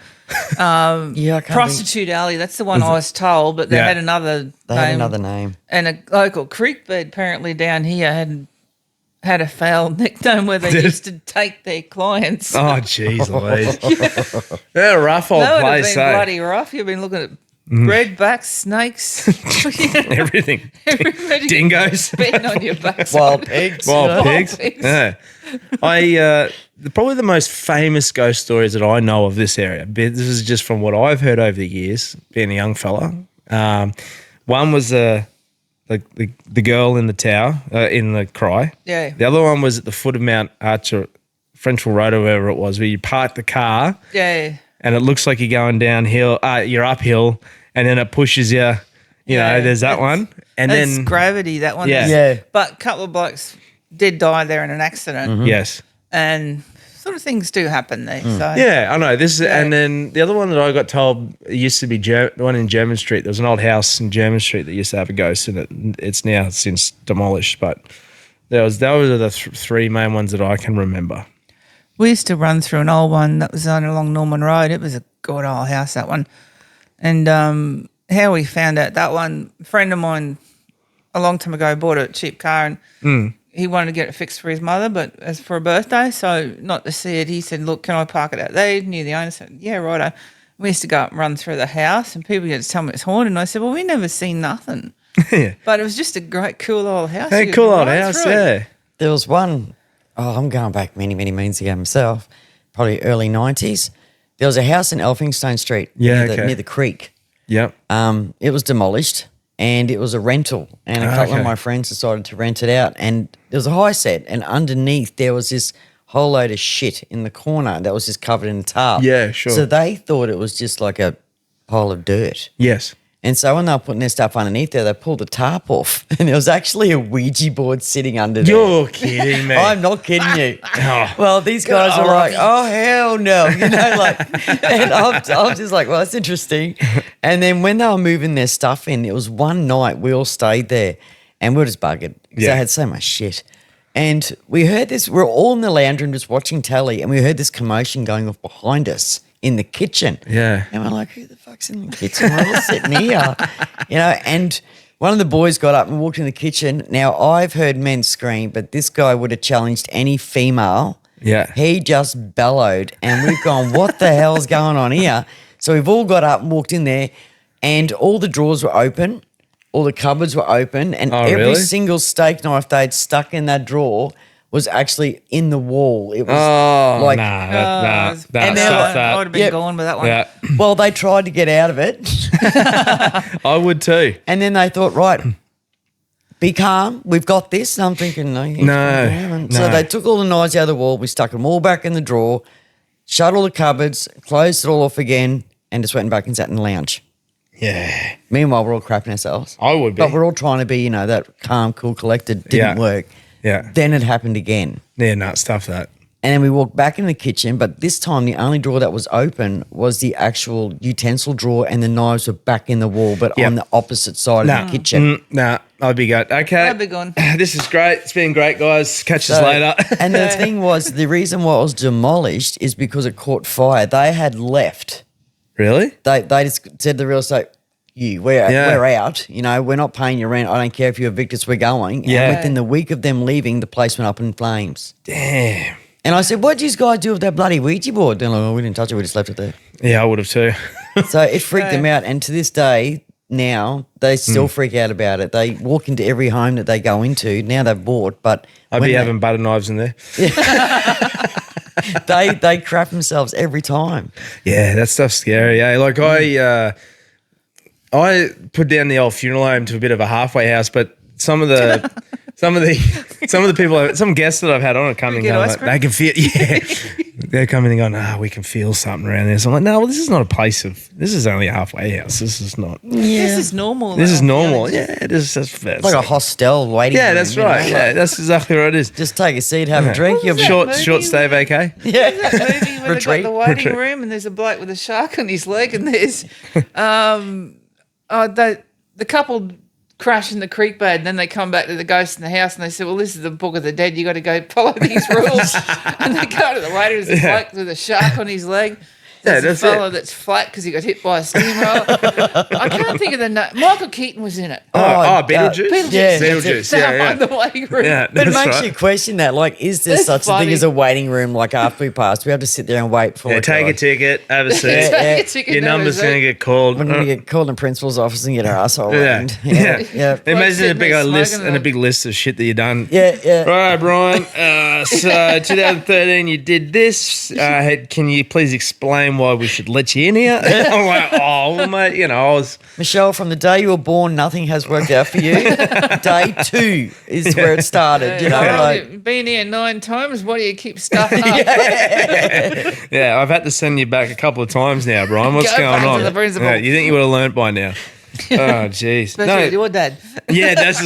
Prostitute Alley. That's the one I was told, but they had another name. they had another name. And a local creek bed apparently down here had a foul nickname where they used to take their clients. Oh, jeez Louise. They're a rough old That would have place, been eh? bloody rough. You've been looking at redbacks, snakes, Everything. everybody Dingoes. betting on your backside. Wild pigs. Wild pigs. pigs. Yeah. Probably the most famous ghost stories that I know of this area. This is just from what I've heard over the years, being a young fella. One was the girl in the tower, in the cry. Yeah. The other one was at the foot of Mount Archer, Frenchville Road or wherever it was, where you park the car. Yeah. And it looks like you're going downhill, you're uphill, and then it pushes you. You know, there's that one. And That's then gravity, that one. Yeah. Yeah. But a couple of blokes did die there in an accident. yes. And sort of things do happen there. So Yeah, I know. This is, and then the other one that I got told, it used to be the one in German Street. There was an old house in German Street that used to have a ghost in it. It's now since demolished, but those are the three main ones that I can remember. we used to run through an old one that was on along Norman Road. It was a good old house, that one. And how we found out that one, a friend of mine a long time ago bought a cheap car and he wanted to get it fixed for his mother, but as for a birthday, so not to see it, he said, look, can I park it out there near the owner? I said, yeah, righto. We used to go up and run through the house and people used to tell me it's haunted. And I said, well, we never seen nothing. Yeah. But it was just a great, cool old house. Hey, You cool could old run house, through it. yeah. There was one, I'm going back many, many moons ago myself, probably early 90s. There was a house in Elphinstone Street Yeah, near the creek. Yep. It was demolished and it was a rental. And a couple of my friends decided to rent it out. And there was a high set and underneath there was this whole load of shit in the corner that was just covered in tarp. Yeah, sure. So they thought it was just like a pile of dirt. Yes. And so when they were putting their stuff underneath there, they pulled the tarp off and there was actually a Ouija board sitting under there. You're kidding me. I'm not kidding you. Oh. Well, these guys are like, oh, hell no. You know, like, and I'm just like, well, that's interesting. And then when they were moving their stuff in, it was one night we all stayed there and we were just buggered because Yeah. they had so much shit. And we heard this, we're all in the lounge room just watching telly and we heard this commotion going off behind us in the kitchen. Yeah. And we're like, who the fuck's in the kitchen? We're all sitting here. You know, and one of the boys got up and walked in the kitchen. Now, I've heard men scream, but this guy would have challenged any female. Yeah. He just bellowed and we've gone, what the hell's going on here? So we've all got up and walked in there and all the drawers were open, all the cupboards were open and every really? single steak knife they'd stuck in that drawer was actually in the wall. It was like, Nah, and stop then that. I would have been Yep. gone with that one. Yeah. well, they tried to get out of it. I would too. And then they thought, right, be calm. We've got this. And I'm thinking, no. So no. they took all the knives out of the wall. We stuck them all back in the drawer, shut all the cupboards, closed it all off again, and just went back and sat in the lounge. Yeah. Meanwhile, we're all crapping ourselves. I would be. But we're all trying to be, you know, that calm, cool, collected. Didn't Yeah. work. Yeah. Then it happened again. Yeah, no, stuff that. And then we walked back in the kitchen, but this time the only drawer that was open was the actual utensil drawer and the knives were back in the wall, but Yep. on the opposite side of the kitchen. Nah, I'd be good. Okay. I'd be gone. This is great. It's been great, guys. Catch us So- later. And the thing was, the reason why it was demolished is because it caught fire. They had left. Really? They just said to the real estate, we're out. You know, we're not paying your rent. I don't care if you're evicted, we're going. Yeah. And within the week of them leaving, the place went up in flames. Damn. And I said, what did you guys do with that bloody Ouija board? They're like, oh, we didn't touch it. We just left it there. Yeah, I would have too. So it freaked them out. And to this day, now, they still freak out about it. They walk into every home that they go into. Now they've bought, but I'd when be they- having butter knives in there. they crap themselves every time. Yeah, that stuff's scary. Yeah, like I put down the old funeral home to a bit of a halfway house, but some of the people, some guests that I've had on are coming get and ice like, cream? they can feel, yeah, they're coming and going, we can feel something around there. So I'm like, no, well, this is not a place this is only a halfway house. This is not. This is normal. This though. is normal. Yeah, it is. That's Like a hostel waiting Yeah, room, that's you know, right. like, Yeah, that's exactly what it is. just take a seat, have a drink. You'll be Short movie stay vacay. That movie where they've got Retreat. the waiting room and there's a bloke with a shark on his leg and there's the couple crash in the creek bed and then they come back to the ghost in the house and they say, well, this is the Book of the Dead. You got to go follow these rules. And they go to the waiter, there's a bloke with a shark on his leg. There's that's a fella it. that's flat because he got hit by a steamroller. I can't think of the name. Michael Keaton was in it. Beetlejuice? Beetlejuice. Yeah, Beetlejuice, Down yeah. the waiting room. Yeah, But it that's makes right. you question that. Like, is there That's such a funny. thing as a waiting room? Like after we pass, we have to sit there and wait for Yeah, it. take a ticket, have a seat. Yeah. Take a ticket, Your never number's see. going to get called. We're going to get called in the principal's office and get our asshole Yeah. rained. Yeah. Yeah. Imagine a sitting big there old list smoking and a them. big list of shit that you've done. Yeah. Right, Brian. So 2013, you did this. Can you please explain why we should let you in here? I'm like, well, mate, I was. Michelle, from the day you were born, nothing has worked out for you. Day 2 is where it started. You've been here 9 times. Why do you keep stuffing up? Yeah, I've had to send you back a couple of times now, Brian. What's Go going back to on? the principal. Yeah, you think you would have learnt by now? Oh, jeez. Especially your dad. Yeah, that's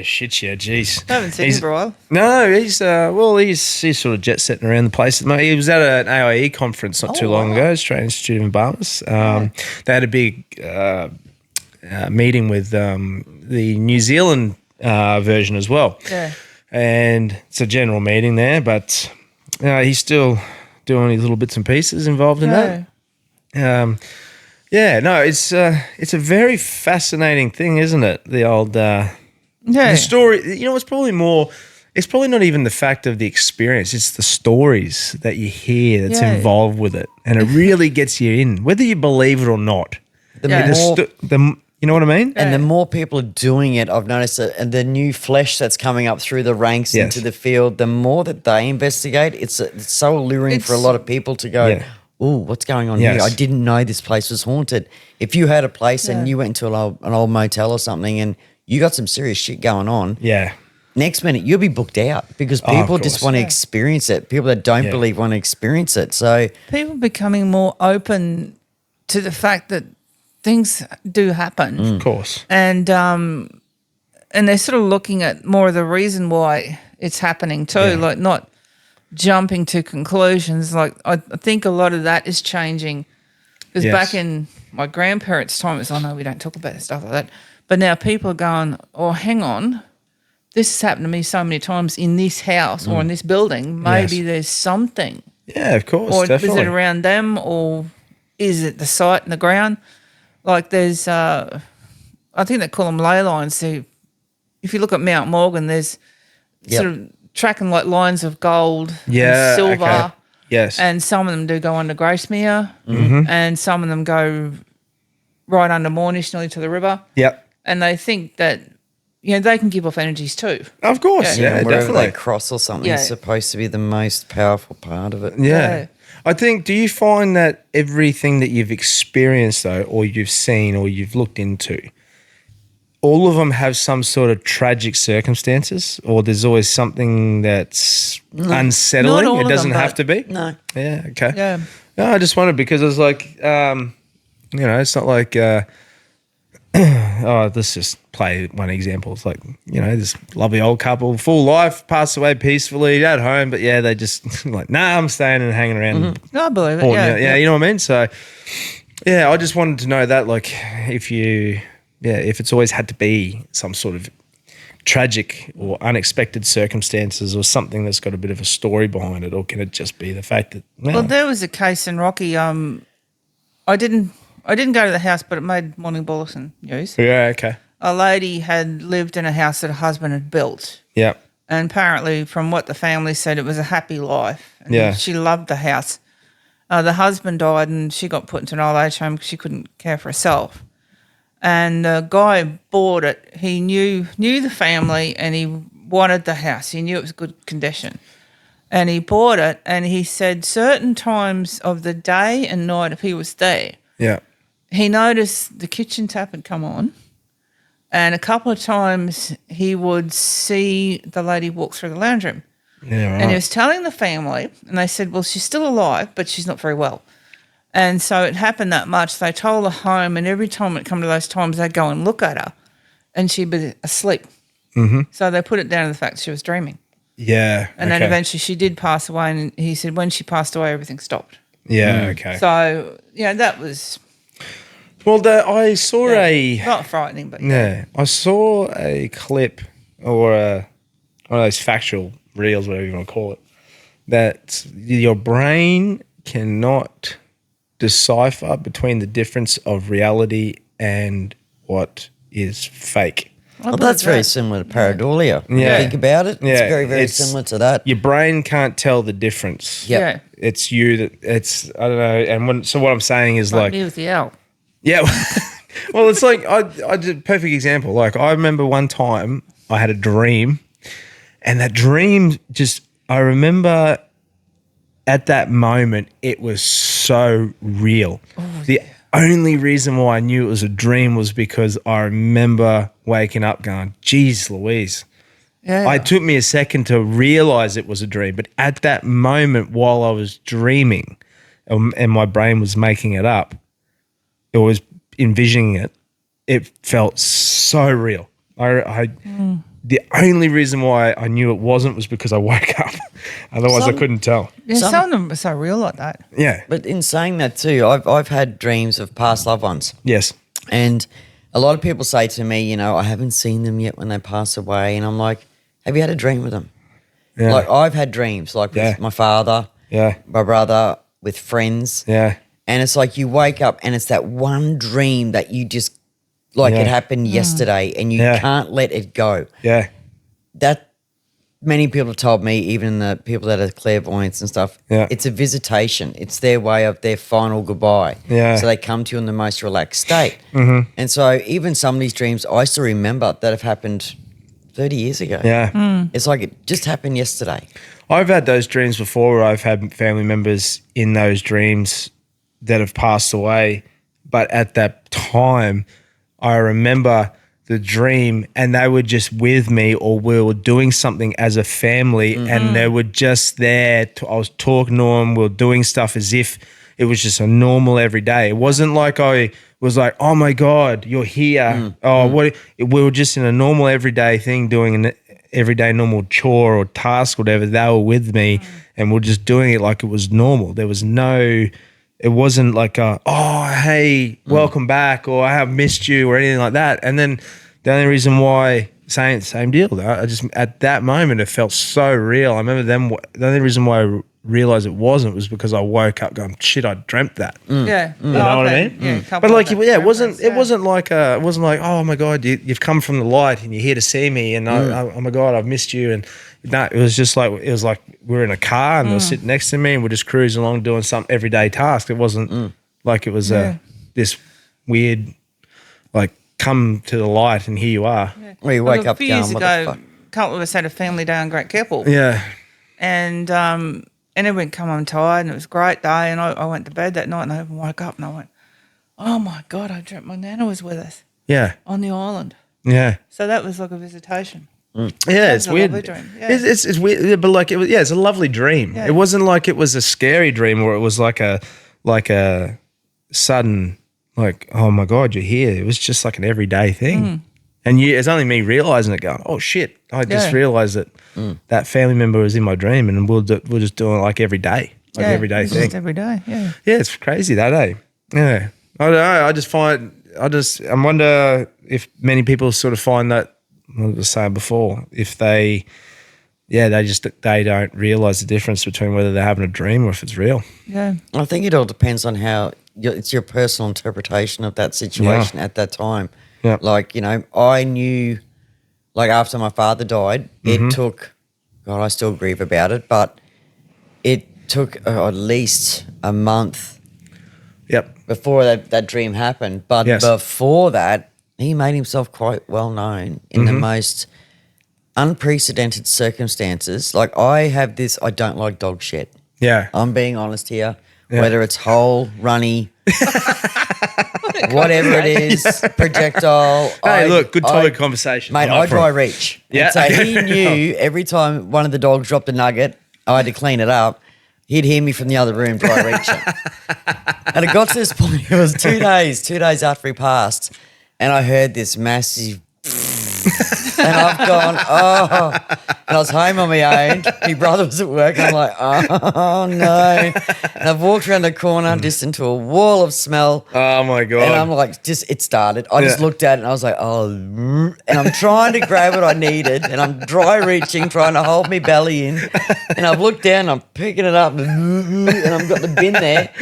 shit, yeah, jeez. I haven't seen him for a while. No, he's sort of jet setting around the place at the moment. He was at an AIE conference not too long ago, Australian Institute of Embalmers. They had a big meeting with the New Zealand version as well. Yeah. And it's a general meeting there, but he's still doing his little bits and pieces involved in that. It's a very fascinating thing, isn't it? The old the story. It's probably not even the fact of the experience. It's the stories that you hear that's involved with it, and it really gets you in, whether you believe it or not. You know what I mean? And the more people are doing it, I've noticed that, and the new flesh that's coming up through the ranks into the field, the more that they investigate, it's so alluring for a lot of people to go, "Ooh, what's going on here? I didn't know this place was haunted." If you had a place and you went to an old motel or something and you got some serious shit going on, next minute you'll be booked out because people just want to experience it. People that don't believe want to experience it. So people becoming more open to the fact that things do happen. Of course. And they're sort of looking at more of the reason why it's happening too, like not jumping to conclusions. Like I think a lot of that is changing because back in my grandparents' time, it's, no, we don't talk about stuff like that. But now people are going, oh, hang on, this has happened to me so many times in this house or in this building. Maybe there's something. Yeah, of course, Or definitely. is it around them or is it the site and the ground? Like there's, I think they call them ley lines. So if you look at Mount Morgan, there's sort of tracking like lines of gold and silver. Okay. Yes. And some of them do go under Gracemere and some of them go right under Moornish, nearly to the river. Yep. And they think that, they can give off energies too. Of course, yeah, wherever definitely. they cross or something is supposed to be the most powerful part of it. Yeah. I think, do you find that everything that you've experienced though, or you've seen or you've looked into, all of them have some sort of tragic circumstances, or there's always something that's unsettling? Not all It of doesn't them, have but- to be? No. Yeah, okay. Yeah. No, I just wondered because I was like, it's not like, let's just play one example. It's like, this lovely old couple, full life, passed away peacefully at home, but they just like, I'm staying and hanging around. No, I believe it. Yeah, you know what I mean? So, I just wanted to know that, like, if it's always had to be some sort of tragic or unexpected circumstances or something that's got a bit of a story behind it, or can it just be the fact that, Well, there was a case in Rocky. I didn't go to the house, but it made Morning Bulletin news. Yeah, okay. A lady had lived in a house that her husband had built. Yeah. And apparently, from what the family said, it was a happy life. And she loved the house. The husband died and she got put into an old age home because she couldn't care for herself. And the guy bought it. He knew the family and he wanted the house. He knew it was good condition. And he bought it and he said certain times of the day and night, if he was there, he noticed the kitchen tap had come on, and a couple of times he would see the lady walk through the lounge room. Yeah, right. And he was telling the family, and they said, well, she's still alive, but she's not very well. And so it happened that much. They told her home, and every time it come to those times, they'd go and look at her, and she'd be asleep. Mm-hmm. So they put it down to the fact she was dreaming. Yeah. And then eventually she did pass away, and he said when she passed away, everything stopped. Yeah, okay. So, that was... Well, I saw not frightening, but I saw a clip or one of those factual reels, whatever you want to call it, that your brain cannot decipher between the difference of reality and what is fake. Well, that's very similar to pareidolia. When you think about it, it's very, very similar to that. Your brain can't tell the difference. Yep. Yeah. It's you that it's, I don't know. And so what I'm saying is like, me with the owl. yeah. Well, it's like, I did perfect example. Like I remember one time I had a dream, and that dream I remember at that moment, it was so real. The only reason why I knew it was a dream was because I remember waking up going, geez, Louise. Yeah. It took me a second to realize it was a dream. But at that moment, while I was dreaming and my brain was making it up, it was envisioning it, it felt so real. The only reason why I knew it wasn't was because I woke up. Otherwise, I couldn't tell. Yeah, some of them are so real like that. Yeah. But in saying that too, I've had dreams of past loved ones. Yes. And a lot of people say to me, you know, I haven't seen them yet when they pass away. And I'm like, have you had a dream with them? Yeah. Like I've had dreams like with my father, my brother, with friends. Yeah. And it's like you wake up and it's that one dream that you just, like it happened yesterday and you can't let it go. Yeah. That many people have told me, even the people that are clairvoyants and stuff, it's a visitation. It's their way of their final goodbye. Yeah. So they come to you in the most relaxed state. Mm-hmm. And so even some of these dreams I still remember that have happened 30 years ago. Yeah. It's like it just happened yesterday. I've had those dreams before where I've had family members in those dreams that have passed away. But at that time, I remember the dream and they were just with me, or we were doing something as a family and they were just there. I was talking to them. We were doing stuff as if it was just a normal everyday. It wasn't like I was like, oh my God, you're here. What? We were just in a normal everyday thing, doing an everyday normal chore or task, whatever. They were with me and we're just doing it like it was normal. There was it wasn't like, oh, hey, welcome back, or I have missed you, or anything like that. And then the only reason why, same deal though, I just, at that moment, it felt so real. I remember the only reason why I realized it wasn't was because I woke up going, shit, I dreamt that. Yeah. You know what I mean? Yeah. But like, it wasn't like, oh my God, you've come from the light and you're here to see me, and oh my God, I've missed you. And no, it was just like, we were in a car and they were sitting next to me and we're just cruising along doing some everyday task. It wasn't like it was this weird, like, come to the light and here you are. Yeah. Well, you wake up a few going, years what ago, the fuck? a couple of us had a family day on Great Keppel. Yeah. And everyone come home tired and it was a great day, and I went to bed that night and I woke up and I went, oh my God, I dreamt my Nana was with us Yeah. on the island. Yeah. So that was like a visitation. Yeah, it's a weird. lovely dream. Yeah. It's weird, but like it's a lovely dream. Yeah. It wasn't like it was a scary dream, or it was like a sudden, like, oh my God, you're here. It was just like an everyday thing. And it's only me realizing it, going, oh shit, I just realized that that family member was in my dream, and we're just doing it like every day, like everyday it's thing. just every day. Yeah. Yeah, it's crazy that, eh? Yeah. I don't know. I wonder if many people sort of find that, what I was saying before, if they don't realize the difference between whether they're having a dream or if it's real. Yeah. I think it all depends on how it's your personal interpretation of that situation at that time. Yeah. Like, you know, I knew, like, after my father died, it took, God, I still grieve about it, but it took at least a month before that dream happened. But before that, he made himself quite well known in the most unprecedented circumstances. Like, I have this, I don't like dog shit. Yeah. I'm being honest here. Yeah. Whether it's whole, runny, whatever it is, projectile. Hey, look, good topic conversation. Mate, I dry reach. Yeah. So he knew every time one of the dogs dropped a nugget, I had to clean it up. He'd hear me from the other room dry reaching. And it got to this point, it was 2 days after he passed, and I heard this massive And I've gone, oh. And I was home on my own. My brother was at work. I'm like, oh, no. And I've walked around the corner just into a wall of smell. Oh, my God. And I'm like, it started. I just looked at it and I was like, oh. And I'm trying to grab what I needed and I'm dry reaching, trying to hold my belly in. And I've looked down, I'm picking it up and I've got the bin there.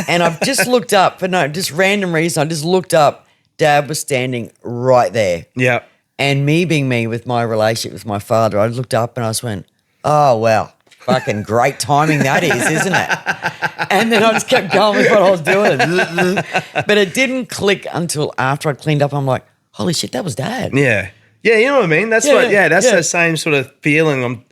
And I've just looked up for just random reason. I just looked up. Dad was standing right there. Yeah. And me being me with my relationship with my father, I looked up and I just went, oh, well, fucking great timing that is, isn't it? And then I just kept going with what I was doing. But it didn't click until after I cleaned up. I'm like, holy shit, that was Dad. Yeah. Yeah, you know what I mean? That's the same sort of feeling I'm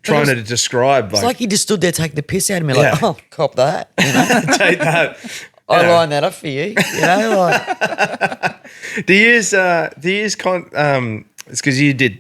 trying to describe. It's like he just stood there taking the piss out of me like, oh, cop that. You know? Take that. I line that up for you, you know. Like. Do you use it's because you did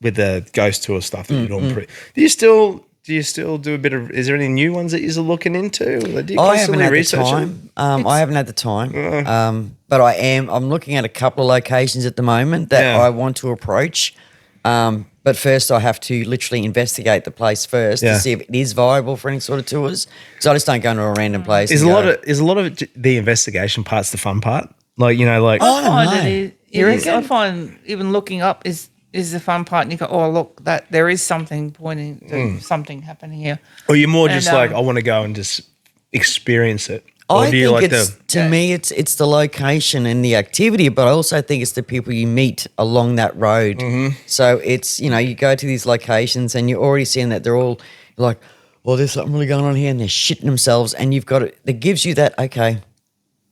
with the ghost tour stuff that you're doing. Do you still do a bit of? Is there any new ones that you're looking into? Do you I haven't had the research time. I haven't had the time. But I'm looking at a couple of locations at the moment that I want to approach. But first, I have to literally investigate the place first to see if it is viable for any sort of tours. Because I just don't go into a random place. Is a lot of the investigation part's the fun part? Like, you know, like I find even looking up is the fun part. And you go, oh, look, that there is something pointing to something happening here. Or you're more just like, I want to go and just experience it. I think to me, it's the location and the activity, but I also think it's the people you meet along that road. Mm-hmm. So it's, you go to these locations and you're already seeing that they're all like, well, there's something really going on here and they're shitting themselves and you've got it. That gives you that, okay,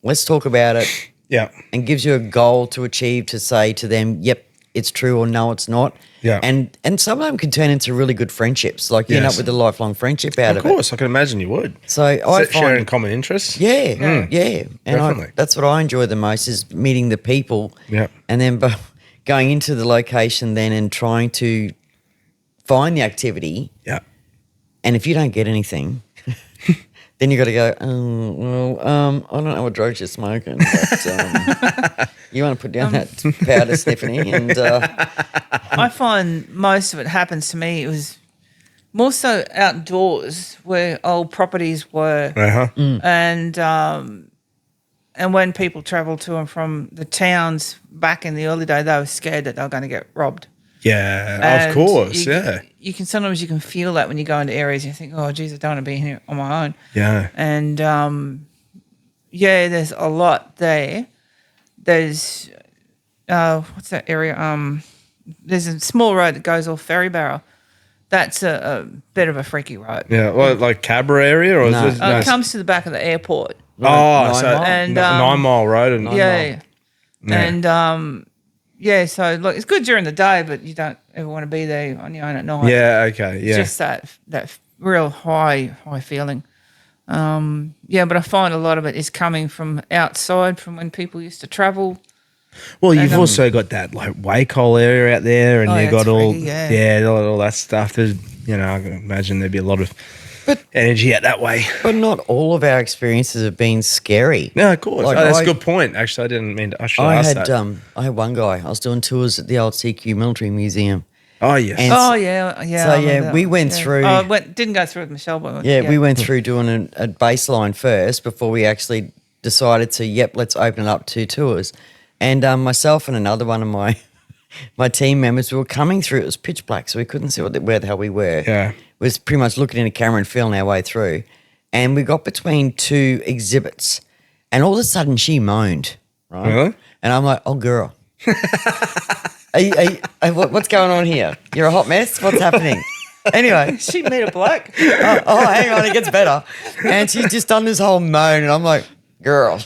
let's talk about it. Yeah. And gives you a goal to achieve to say to them, yep, it's true or no, it's not. Yeah. And some of them can turn into really good friendships. Like you end up with a lifelong friendship out of it. Of course, I can imagine you would. So I find sharing common interests. Yeah. And definitely. That's what I enjoy the most is meeting the people. Yeah. And then going into the location then and trying to find the activity. Yeah. And if you don't get anything, then you got to go, I don't know what drugs you're smoking, but you want to put down that powder, Stephanie. And I find most of it happens to me. It was more so outdoors where old properties were, and when people travel to and from the towns back in the early day, they were scared that they were going to get robbed. Yeah, And of course, you can sometimes you can feel that when you go into areas and you think, oh, geez, I don't want to be here on my own. Yeah. And, there's a lot there. There's, what's that area? There's a small road that goes off Ferry Barrow. That's a bit of a freaky road. Yeah, well, like Cabra area? Or No. is it, It comes to the back of the airport. so 9 Mile Road. And And, so look, it's good during the day, but you don't ever want to be there on your own at night. Yeah, okay, yeah. It's just that real high feeling. But I find a lot of it is coming from outside, from when people used to travel. Well, you've also got that like Wacol area out there, and you've got all that stuff. There's, I can imagine there'd be a lot of energy out that way. But not all of our experiences have been scary. No, of course. Like, that's a good point. Actually, I didn't mean to. I should ask that. I had one guy. I was doing tours at the old CQ Military Museum. Oh yes. And So we went through. Didn't go through with Michelle, but we went through doing a baseline first before we actually decided to. Let's open it up to tours. And myself and another one of my team members, we were coming through. It was pitch black, so we couldn't see where the hell we were. Yeah. It was pretty much looking in a camera and feeling our way through. And we got between two exhibits, and all of a sudden she moaned. Right? Really? And I'm like, oh, girl. What's going on here? You're a hot mess? What's happening? Anyway. she made a black. oh, hang on, it gets better. And she's just done this whole moan, and I'm like, girl.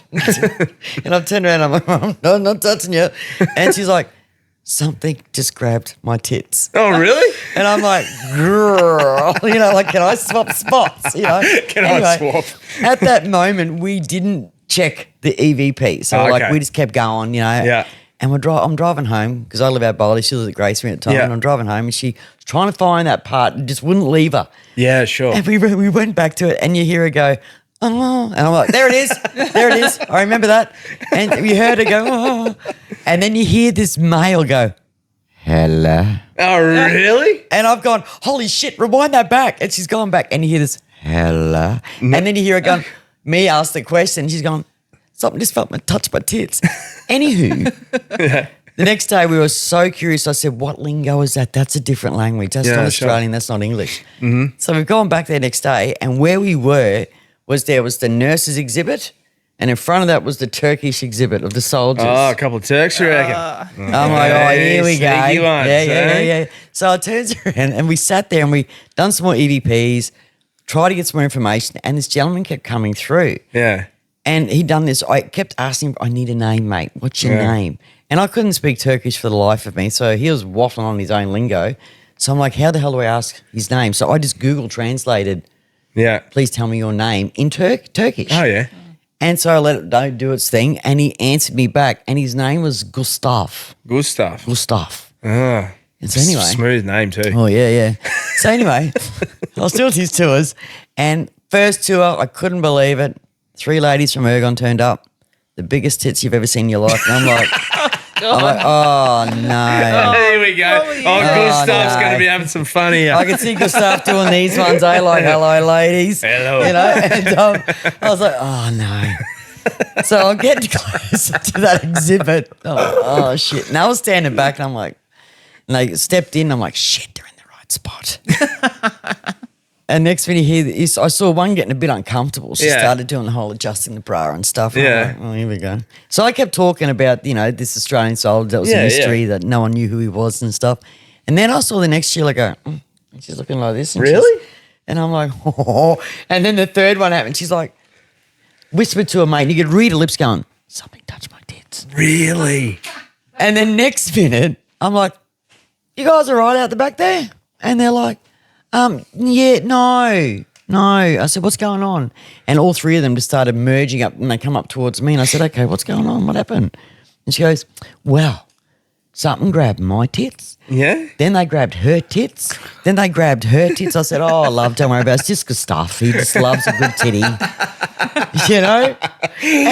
And I've turned around and I'm like, no, I'm not touching you. And she's like, something just grabbed my tits. Oh, really? And I'm like, girl, can I swap spots? Can I swap? At that moment, we didn't check the EVP. So we just kept going, Yeah. And I'm driving home because I live out Boldy. She lives at Graceville at the time. Yeah. And I'm driving home and she was trying to find that part and just wouldn't leave her. Yeah, sure. And we went back to it and you hear her go, oh, and I'm like, there it is. There it is. I remember that. And you heard her go, oh. And then you hear this male go, hello. Oh, really? And I've gone, holy shit, rewind that back. And she's gone back and you hear this, hello. And then you hear her going, me ask the question. She's gone, something just felt touch my tits. Anywho, the next day we were so curious. I said, what lingo is that? That's a different language. That's not Australian. That's not English. Mm-hmm. So we've gone back there next day and where we were was there was the nurses exhibit and in front of that was the Turkish exhibit of the soldiers. Oh, a couple of Turks, you reckon? I'm like, oh, here we go. Sneaky ones, Yeah. So I turned around and we sat there and we done some more EVPs, tried to get some more information and this gentleman kept coming through. Yeah. And he'd done this. I kept asking him, I need a name, mate. What's your name? And I couldn't speak Turkish for the life of me. So he was waffling on his own lingo. So I'm like, how the hell do I ask his name? So I just Google translated, please tell me your name in Turkish. Oh, yeah. And so I let it do its thing. And he answered me back. And his name was Gustav. Gustav. And so anyway. Smooth name too. Oh, yeah. So anyway, I was doing these tours. And first tour, I couldn't believe it. 3 ladies from Ergon turned up. The biggest tits you've ever seen in your life. And I'm like, oh, no. Here we go. Gustav's going to be having some fun here. I could see Gustav doing these ones, like, hello, ladies. Hello. You know, and I was like, oh, no. So I'm getting closer to that exhibit. Oh, shit. And I was standing back and I'm like, and they stepped in. I'm like, shit, they're in the right spot. And next thing you hear is I saw one getting a bit uncomfortable. She started doing the whole adjusting the bra and stuff. And I'm like, oh, here we go. So I kept talking about, this Australian soldier that was a mystery that no one knew who he was and stuff. And then I saw the next Sheila go, and she's looking like this. And really? And I'm like, oh. And then the third one happened. She's like, whispered to her mate. And you could read her lips going, something touched my tits. Really? And then next minute, I'm like, you guys are right out the back there? And they're like, no. I said, what's going on? And all 3 of them just started merging up and they come up towards me and I said, okay, what's going on? What happened? And she goes, well, something grabbed my tits. Yeah? Then they grabbed her tits. Then they grabbed her tits. I said, oh, love, don't worry about it. It's just Gustav. He just loves a good titty. And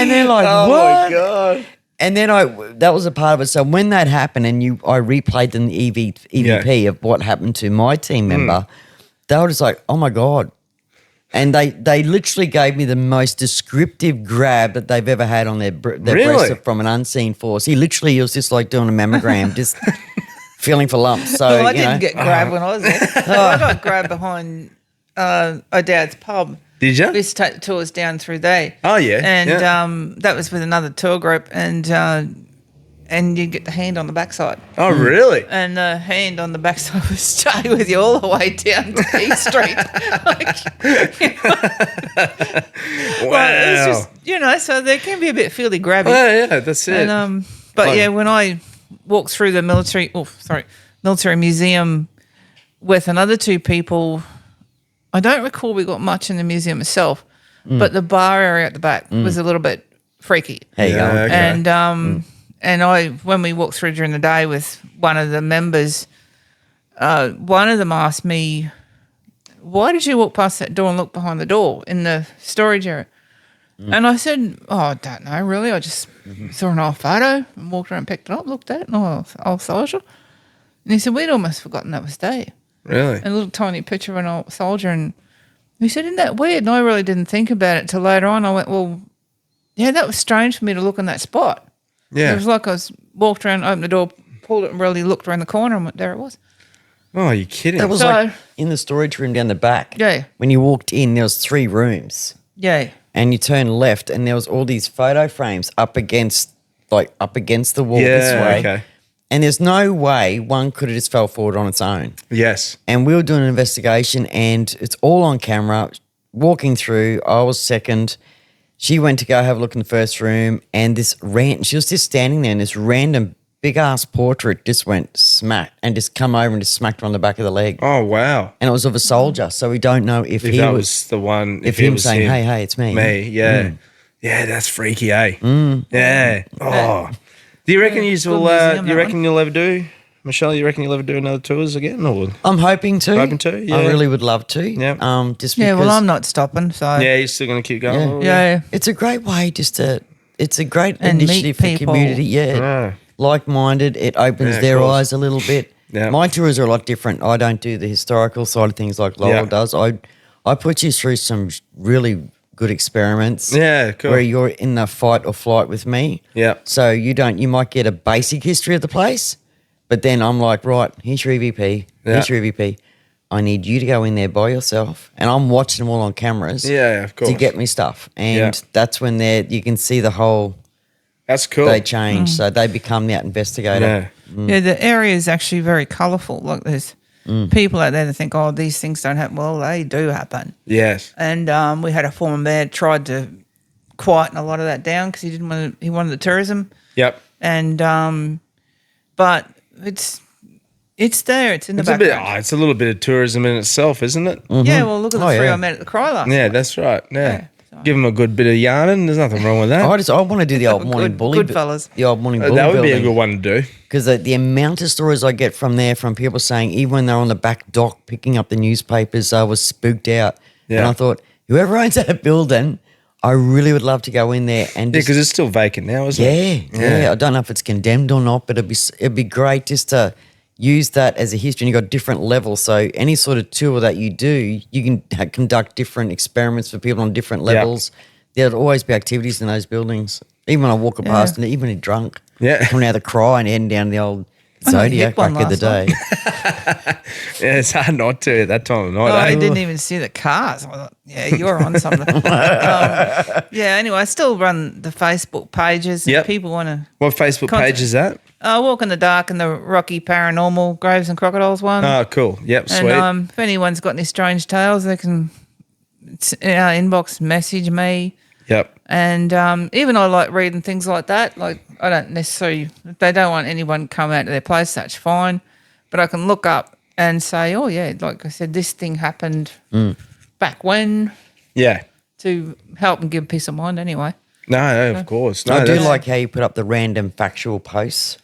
they're like, oh what? Oh, my God. And then that was a part of it. So when that happened and I replayed the EVP of what happened to my team member, they were just like, oh, my God. And they literally gave me the most descriptive grab that they've ever had on their breast from an unseen force. He was just like doing a mammogram, just feeling for lumps. So I didn't get grabbed when I was there. I got grabbed behind O'Dowd's pub. Did you? This tour was down through there. Oh, yeah. And that was with another tour group and you get the hand on the backside. Oh, really? And the hand on the backside will stay with you all the way down to East Street. Wow. It's just, so they can be a bit feely grabby. Yeah, that's it. And, when I walked through the military museum with another 2 people, I don't recall we got much in the museum itself, but the bar area at the back was a little bit freaky. There you go. Okay. And when we walked through during the day with one of the members, one of them asked me, why did you walk past that door and look behind the door in the storage area? And I said, I don't know, really. I just saw an old photo and walked around and picked it up, looked at it, and old soldier. And he said, we'd almost forgotten that was there. Really? And a little tiny picture of an old soldier. And he said, isn't that weird? And I really didn't think about it till later on. I went, well, yeah, that was strange for me to look in that spot. Yeah. It was like I was walked around, opened the door, pulled it and really looked around the corner and went, there it was. Oh, you're kidding. That was like in the storage room down the back. Yeah. When you walked in, there was 3 rooms. Yeah. And you turned left and there was all these photo frames up against the wall this way. Okay. And there's no way one could have just fell forward on its own. Yes. And we were doing an investigation and it's all on camera. Walking through, I was second. She went to go have a look in the first room and she was just standing there and this random big-ass portrait just went smack and just come over and just smacked her on the back of the leg. Oh, wow. And it was of a soldier, so we don't know if he that was the one. If he was saying, hey, it's me. Me, yeah. Yeah, that's freaky, eh? Yeah. Oh. Do you reckon you'll ever do, Michelle, you reckon you'll ever do another tours again? Or? I'm hoping to. Yeah. I really would love to. Yeah. Just because, well, I'm not stopping, so. Yeah, you're still going to keep going? Yeah. It's a great way it's a great And initiative for meet people. community. Yeah. like-minded. It opens Yeah, their of course. eyes a little bit. Yeah. My tours are a lot different. I don't do the historical side of things like Laurel Yeah. does. I put you through some really good experiments. Yeah, cool. Where you're in the fight or flight with me. Yeah. So you might get a basic history of the place, but then I'm like, right, here's your EVP. Here's your EVP. I need you to go in there by yourself, and I'm watching them all on cameras. Yeah, of course. To get me stuff, and Yeah. that's when you can see the whole. That's cool. They change, so they become that investigator. Yeah. Yeah, the area is actually very colourful. Like there's people out there that think, oh, these things don't happen. Well, they do happen. Yes. And we had a former mayor tried to quieten a lot of that down because he wanted the tourism. Yep. And but it's there. It's in the It's a bit. background. It's a little bit of tourism in itself, isn't it? Yeah, well, look at the Oh, three yeah. I met at the Cry last Yeah, night. that's right. Yeah. Yeah, so- Give them a good bit of yarning. There's nothing wrong with that. I want to do the old Good- morning good- bully. good fellas. The old morning bully That would be a building. good one to do. Because the amount of stories I get from there, from people saying, even when they're on the back dock picking up the newspapers, I was spooked out. Yeah. And I thought, whoever owns that building, I really would love to go in there and Yeah, just, because it's still vacant now, isn't it? yeah. I don't know if it's condemned or not, but it'd be great just to use that as a history. And you've got different levels. So any sort of tour that you do, you can conduct different experiments for people on different levels. There'll always be activities in those buildings. Even when I walk past, and even a drunk, Yeah. coming out of the Cry and heading down the old I know, Zodiac hit one back in the last day. Yeah, it's hard not to at that time of night. Oh, eh? I didn't even see the cars. I thought, yeah, you're on something. Yeah, anyway, I still run the Facebook pages. Yep. If people want to What Facebook Contact- page is that? Walk in the Dark and the Rocky Paranormal Graves and Crocodiles one. Oh, cool. Yep, sweet. And if anyone's got any strange tales, they can inbox message me. Yep. And even I like reading things like that. Like I don't necessarily, if they don't want anyone to come out to their place, that's fine. But I can look up and say, oh yeah, like I said, this thing happened back when, Yeah. to help and give peace of mind anyway. No, of course. No, I do that's- like how you put up the random factual posts.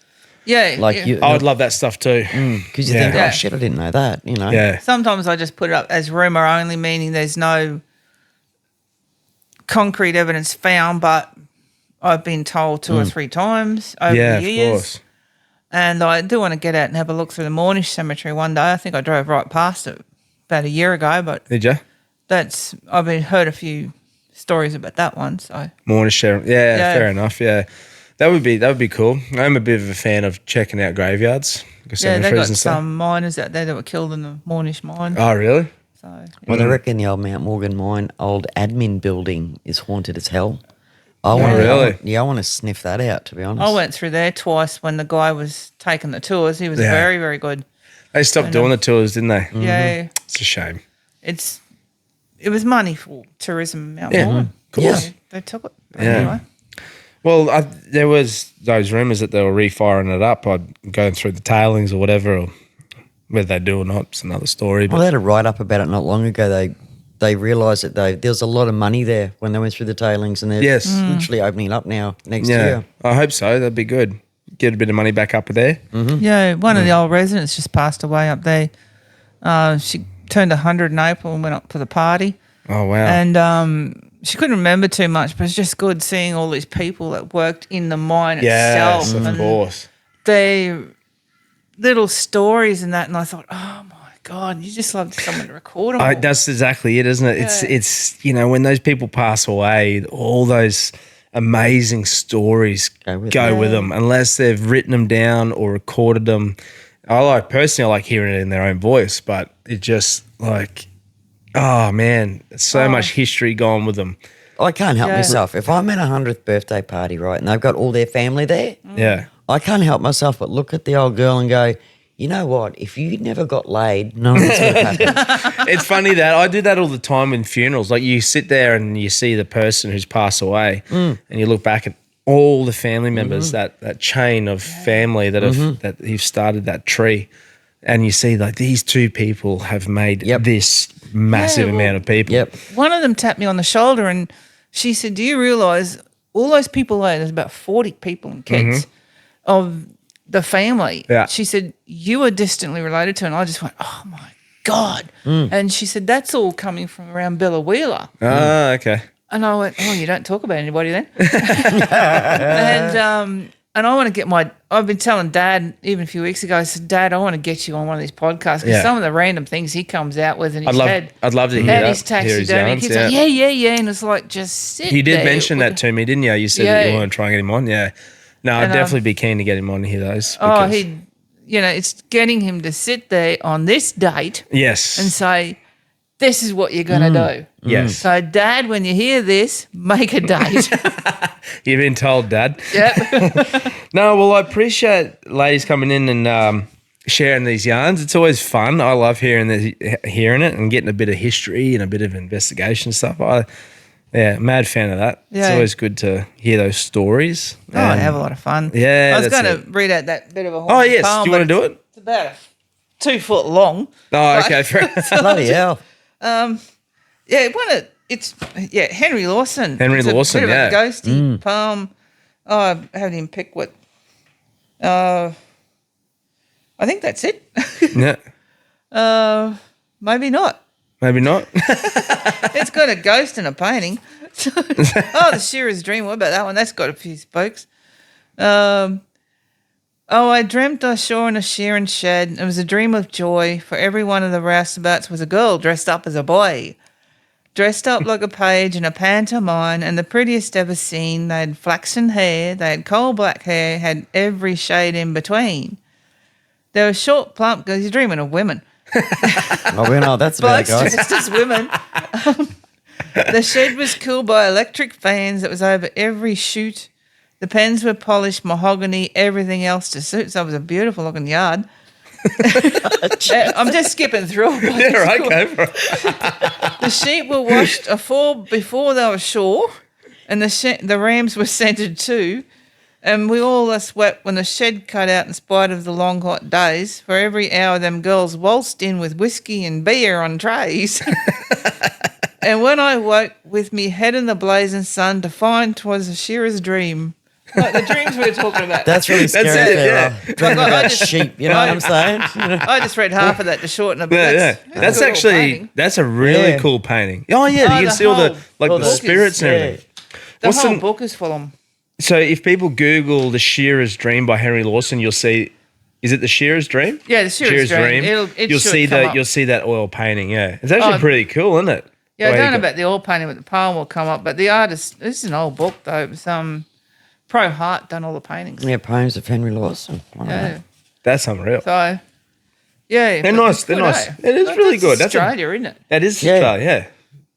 Yeah. Like yeah. you, I would love that stuff too. because you Yeah. think, Yeah. oh shit, I didn't know that. You know, Yeah. Sometimes I just put it up as rumour only, meaning there's no concrete evidence found, but I've been told two or three times over Yeah, the of years. course. And I do want to get out and have a look through the Mournish Cemetery one day. I think I drove right past it about a year ago, but Did you? I've heard a few stories about that one. So Morning share. Yeah, Yeah. fair enough. Yeah. That would be cool. I'm a bit of a fan of checking out graveyards. yeah, they cemeteries got and stuff. some miners out there that were killed in the Mournish mine. Oh, really? So Well, they reckon the old Mount Morgan mine old admin building is haunted as hell. I wanna, really? I want to sniff that out, to be honest. I went through there twice when the guy was taking the tours. He was Yeah. very, very good. They stopped doing the tours, didn't they? Yeah, It's a shame. it was money for tourism Mount Yeah, Morgan. of course. Yeah, they took it. Yeah. Anyway. Well, there was those rumours that they were refiring it up. I'd going through the tailings or whatever, or whether they do or not, it's another story. But Well, they had a write up about it not long ago. They realised that there was a lot of money there when they went through the tailings, and they're Yes. literally opening it up now next yeah, year. I hope so. That'd be good. Get a bit of money back up there. Yeah, one of the old residents just passed away up there. She turned 100 in April and went up for the party. Oh, wow. And she couldn't remember too much, but it's just good seeing all these people that worked in the mine yes, itself. of and course. their little stories and that. And I thought, oh, my God, you just love someone to record them all. That's exactly it, isn't it? It's when those people pass away, all those amazing stories go with them, unless they've written them down or recorded them. I like hearing it in their own voice, but it just like, oh man, so much history gone with them. I can't help Yeah. myself. If I'm at a 100th birthday party, right, and they've got all their family there, Yeah. I can't help myself but look at the old girl and go, you know what? If you never got laid, none of this would have happened. It's funny that I do that all the time in funerals. Like you sit there and you see the person who's passed away and you look back at all the family members, that chain of family that have started that tree, and you see like these two people have made this massive amount of people. Yep. One of them tapped me on the shoulder and she said, do you realise all those people there's about 40 people and kids of the family. Yeah. She said, you are distantly related to, and I just went, oh my God. And she said, that's all coming from around Bella Wheeler. Ah, okay. And I went, oh, you don't talk about anybody then? And And I want to get I've been telling Dad even a few weeks ago, I said, Dad, I want to get you on one of these podcasts because some of the random things he comes out with in his head. I'd love to hear that. His taxidermy. He's like, yeah. And it's like, just sit You did there. mention that to me, didn't you? You said that you want to try and get him on. Yeah. No, I'd definitely be keen to get him on to hear those. It's getting him to sit there on this date. Yes. And say, this is what you're going to do. Yes. So, Dad, when you hear this, make a date. You've been told, Dad. Yep. No, well, I appreciate ladies coming in and sharing these yarns. It's always fun. I love hearing it and getting a bit of history and a bit of investigation stuff. Mad fan of that. Yeah. It's always good to hear those stories. I have a lot of fun. Yeah, I was going to read out that bit of a Oh, yes. poem, Do you want to do it? It's about 2 foot long. Oh, okay. Bloody hell. It's Henry Lawson. Henry Lawson, a bit of a ghosty poem. Oh, I had him pick what. I think that's it. Yeah. Maybe not. Maybe not. It's got a ghost and a painting. The Shearer's Dream. What about that one? That's got a few spokes. I dreamt I saw in a shearing shed. It was a dream of joy, for every one of the roustabouts was a girl dressed up as a boy. Dressed up like a page in a pantomime, and the prettiest ever seen. They had flaxen hair, they had coal black hair, had every shade in between. They were short, plump, because you're dreaming of women. That's about it, guys. Dressed as women. The shed was cooled by electric fans that was over every chute. The pens were polished mahogany, everything else to suit. So it was a beautiful looking yard. I'm just skipping through. Yeah, right, go for it. The sheep were washed before they were shore, and the rams were scented too. And we all wept when the shed cut out in spite of the long hot days. For every hour them girls waltzed in with whiskey and beer on trays. And when I woke with me head in the blazing sun to find 'twas a shearer's dream. Like the dreams we were talking about. That's really scary. Dreaming about sheep, you know what I'm saying? I just read half of that to shorten a bit. That's a really cool painting. Oh, yeah, you can see all the spirits and everything. The whole book is full of them. So if people Google The Shearer's Dream by Henry Lawson, you'll see, is it The Shearer's Dream? Yeah, The Shearer's Dream. You'll see that oil painting, yeah. It's actually pretty cool, isn't it? Yeah, I don't know about the oil painting, but the poem will come up. But the artist, this is an old book though. It was Pro Hart done all the paintings. Yeah, poems of Henry Lawson. Yeah. That's unreal. So, yeah. They're nice. It is really good. That's Australia, isn't it? That is Australia, yeah.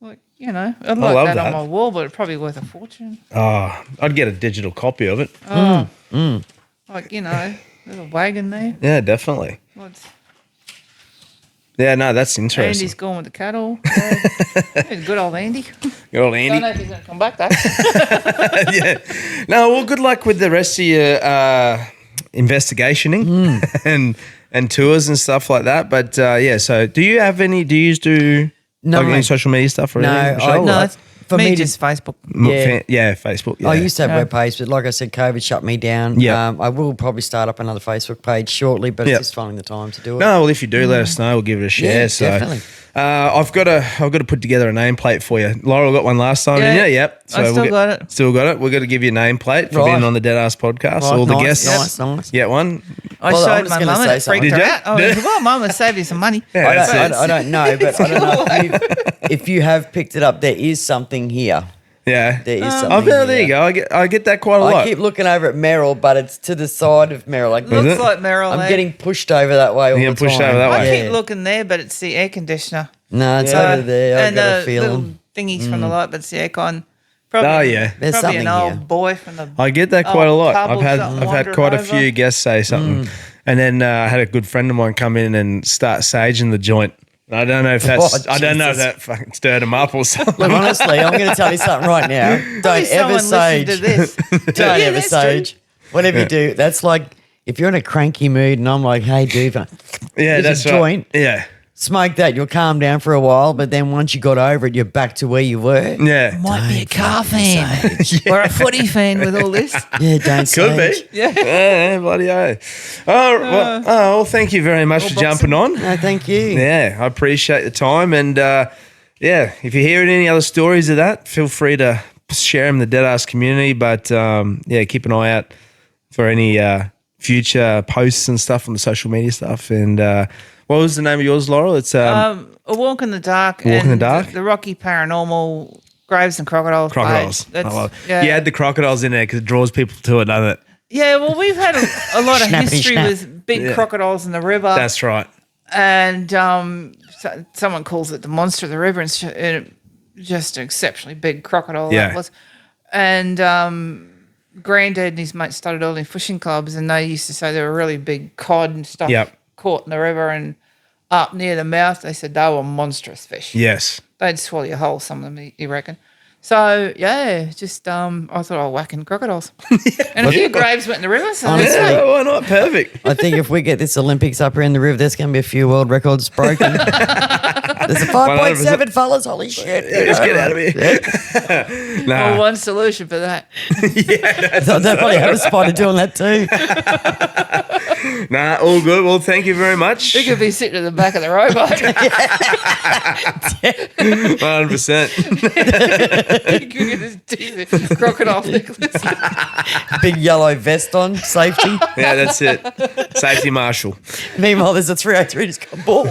Like, I'd like that on my wall, but it'd probably be worth a fortune. Oh, I'd get a digital copy of it. Like, there's a wagon there. Yeah, definitely. Yeah, no, that's interesting. Andy's gone with the cattle. Yeah. Good old Andy. Good old Andy. Don't know if he's going to come back, though. Yeah. No, well, good luck with the rest of your investigationing and tours and stuff like that. But, so do you do any social media stuff or anything, Michelle? No, for me, just Facebook. Facebook. Yeah. I used to have a web page, but like I said, COVID shut me down. Yeah. I will probably start up another Facebook page shortly, but it's just finding the time to do it. No, well, if you do, let us know. We'll give it a share. Yeah, so, definitely. I've got to put together a nameplate for you. Laurel got one last time, didn't you? Yep. So I still got it. Still got it. We're going to give you a nameplate for being on the Deadass Podcast. Right, all the guests. Nice. Get one. I showed my mum and it freaked her out. Oh, well, mum will save you some money. Yeah, I don't know, but I don't know if you have picked it up. There is something here. Yeah. There is something there you go. I get that quite a lot. I keep looking over at Merrill, but it's to the side of Merrill. Looks like Merrill. I'm getting pushed over that way all the time. I keep looking there, but it's the air conditioner. No, it's over there. I've got a feeling. Thingies from the light, but it's the aircon. Probably, There's probably an old here. boy from the. I get that quite a lot. I've had quite a few guests say something, and then I had a good friend of mine come in and start saging the joint. I don't know if that's. I don't know if that fucking stirred him up or something. Look, honestly, I'm going to tell you something right now. Don't ever sage. Don't ever sage. Whatever you do, that's like if you're in a cranky mood and I'm like, "Hey, dude, that's a joint." Right. Yeah. Smoke that, you'll calm down for a while, but then once you got over it, you're back to where you were. Yeah. Might be a car fan or a footy fan with all this. Yeah, don't Could sage. be. Yeah, bloody hell. Well, thank you very much for jumping on. No, thank you. Yeah, I appreciate the time. And, if you hear any other stories of that, feel free to share them in the Deadass community. But, keep an eye out for any future posts and stuff on the social media stuff. And what was the name of yours, Laurel? It's A Walk in the Dark. Walk in the Dark? The Rocky Paranormal Graves and Crocodiles. Crocodiles. Page. I love it. Yeah. You add the crocodiles in there because it draws people to it, doesn't it? Yeah, well, we've had a lot of Snappity history snap. with big crocodiles in the river. That's right. And someone calls it the monster of the river, and just an exceptionally big crocodile that was. And Granddad and his mates started owning fishing clubs, and they used to say they were really big cod and stuff caught in the river, and up near the mouth, they said they were monstrous fish. Yes. They'd swallow you whole, some of them, you reckon. So, I thought I'll whack in crocodiles. And a few graves went in the river. So Honestly. Yeah, why not? Perfect. I think if we get this Olympics up here in the river, there's going to be a few world records broken. There's a 5.7, fellas. Holy shit. Yeah, just get out of here. well, one solution for that. They probably have a spider doing that too. All good. Well, thank you very much. You could be sitting in the back of the rowboat. 100%. You could get this crocodile necklace. Big yellow vest on, safety. Yeah, that's it. Safety marshal. Meanwhile, there's a 303 just got ball.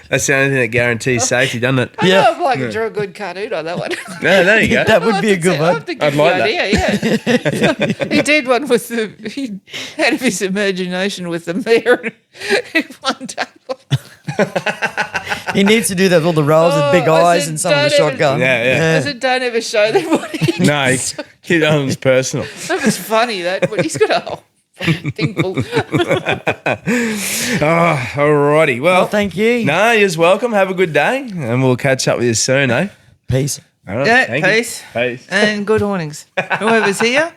That's the only thing that guarantees safety, doesn't it? I know, like drew a good cartoon on that one. No, there you go. That would be a good one. I'd like that. He did one with he had his imagination with the mayor at one table. He needs to do that with all the rolls with big eyes and some with a shotgun. Yeah. I said, don't ever show them what he did. No, he done it's personal. That was funny, but he's got a whole fucking thing full. Alrighty. Well, Thank you. No, you're welcome. Have a good day, and we'll catch up with you soon, eh? Peace. All right, Yeah, thank you. peace. Peace. And good mornings. Whoever's here,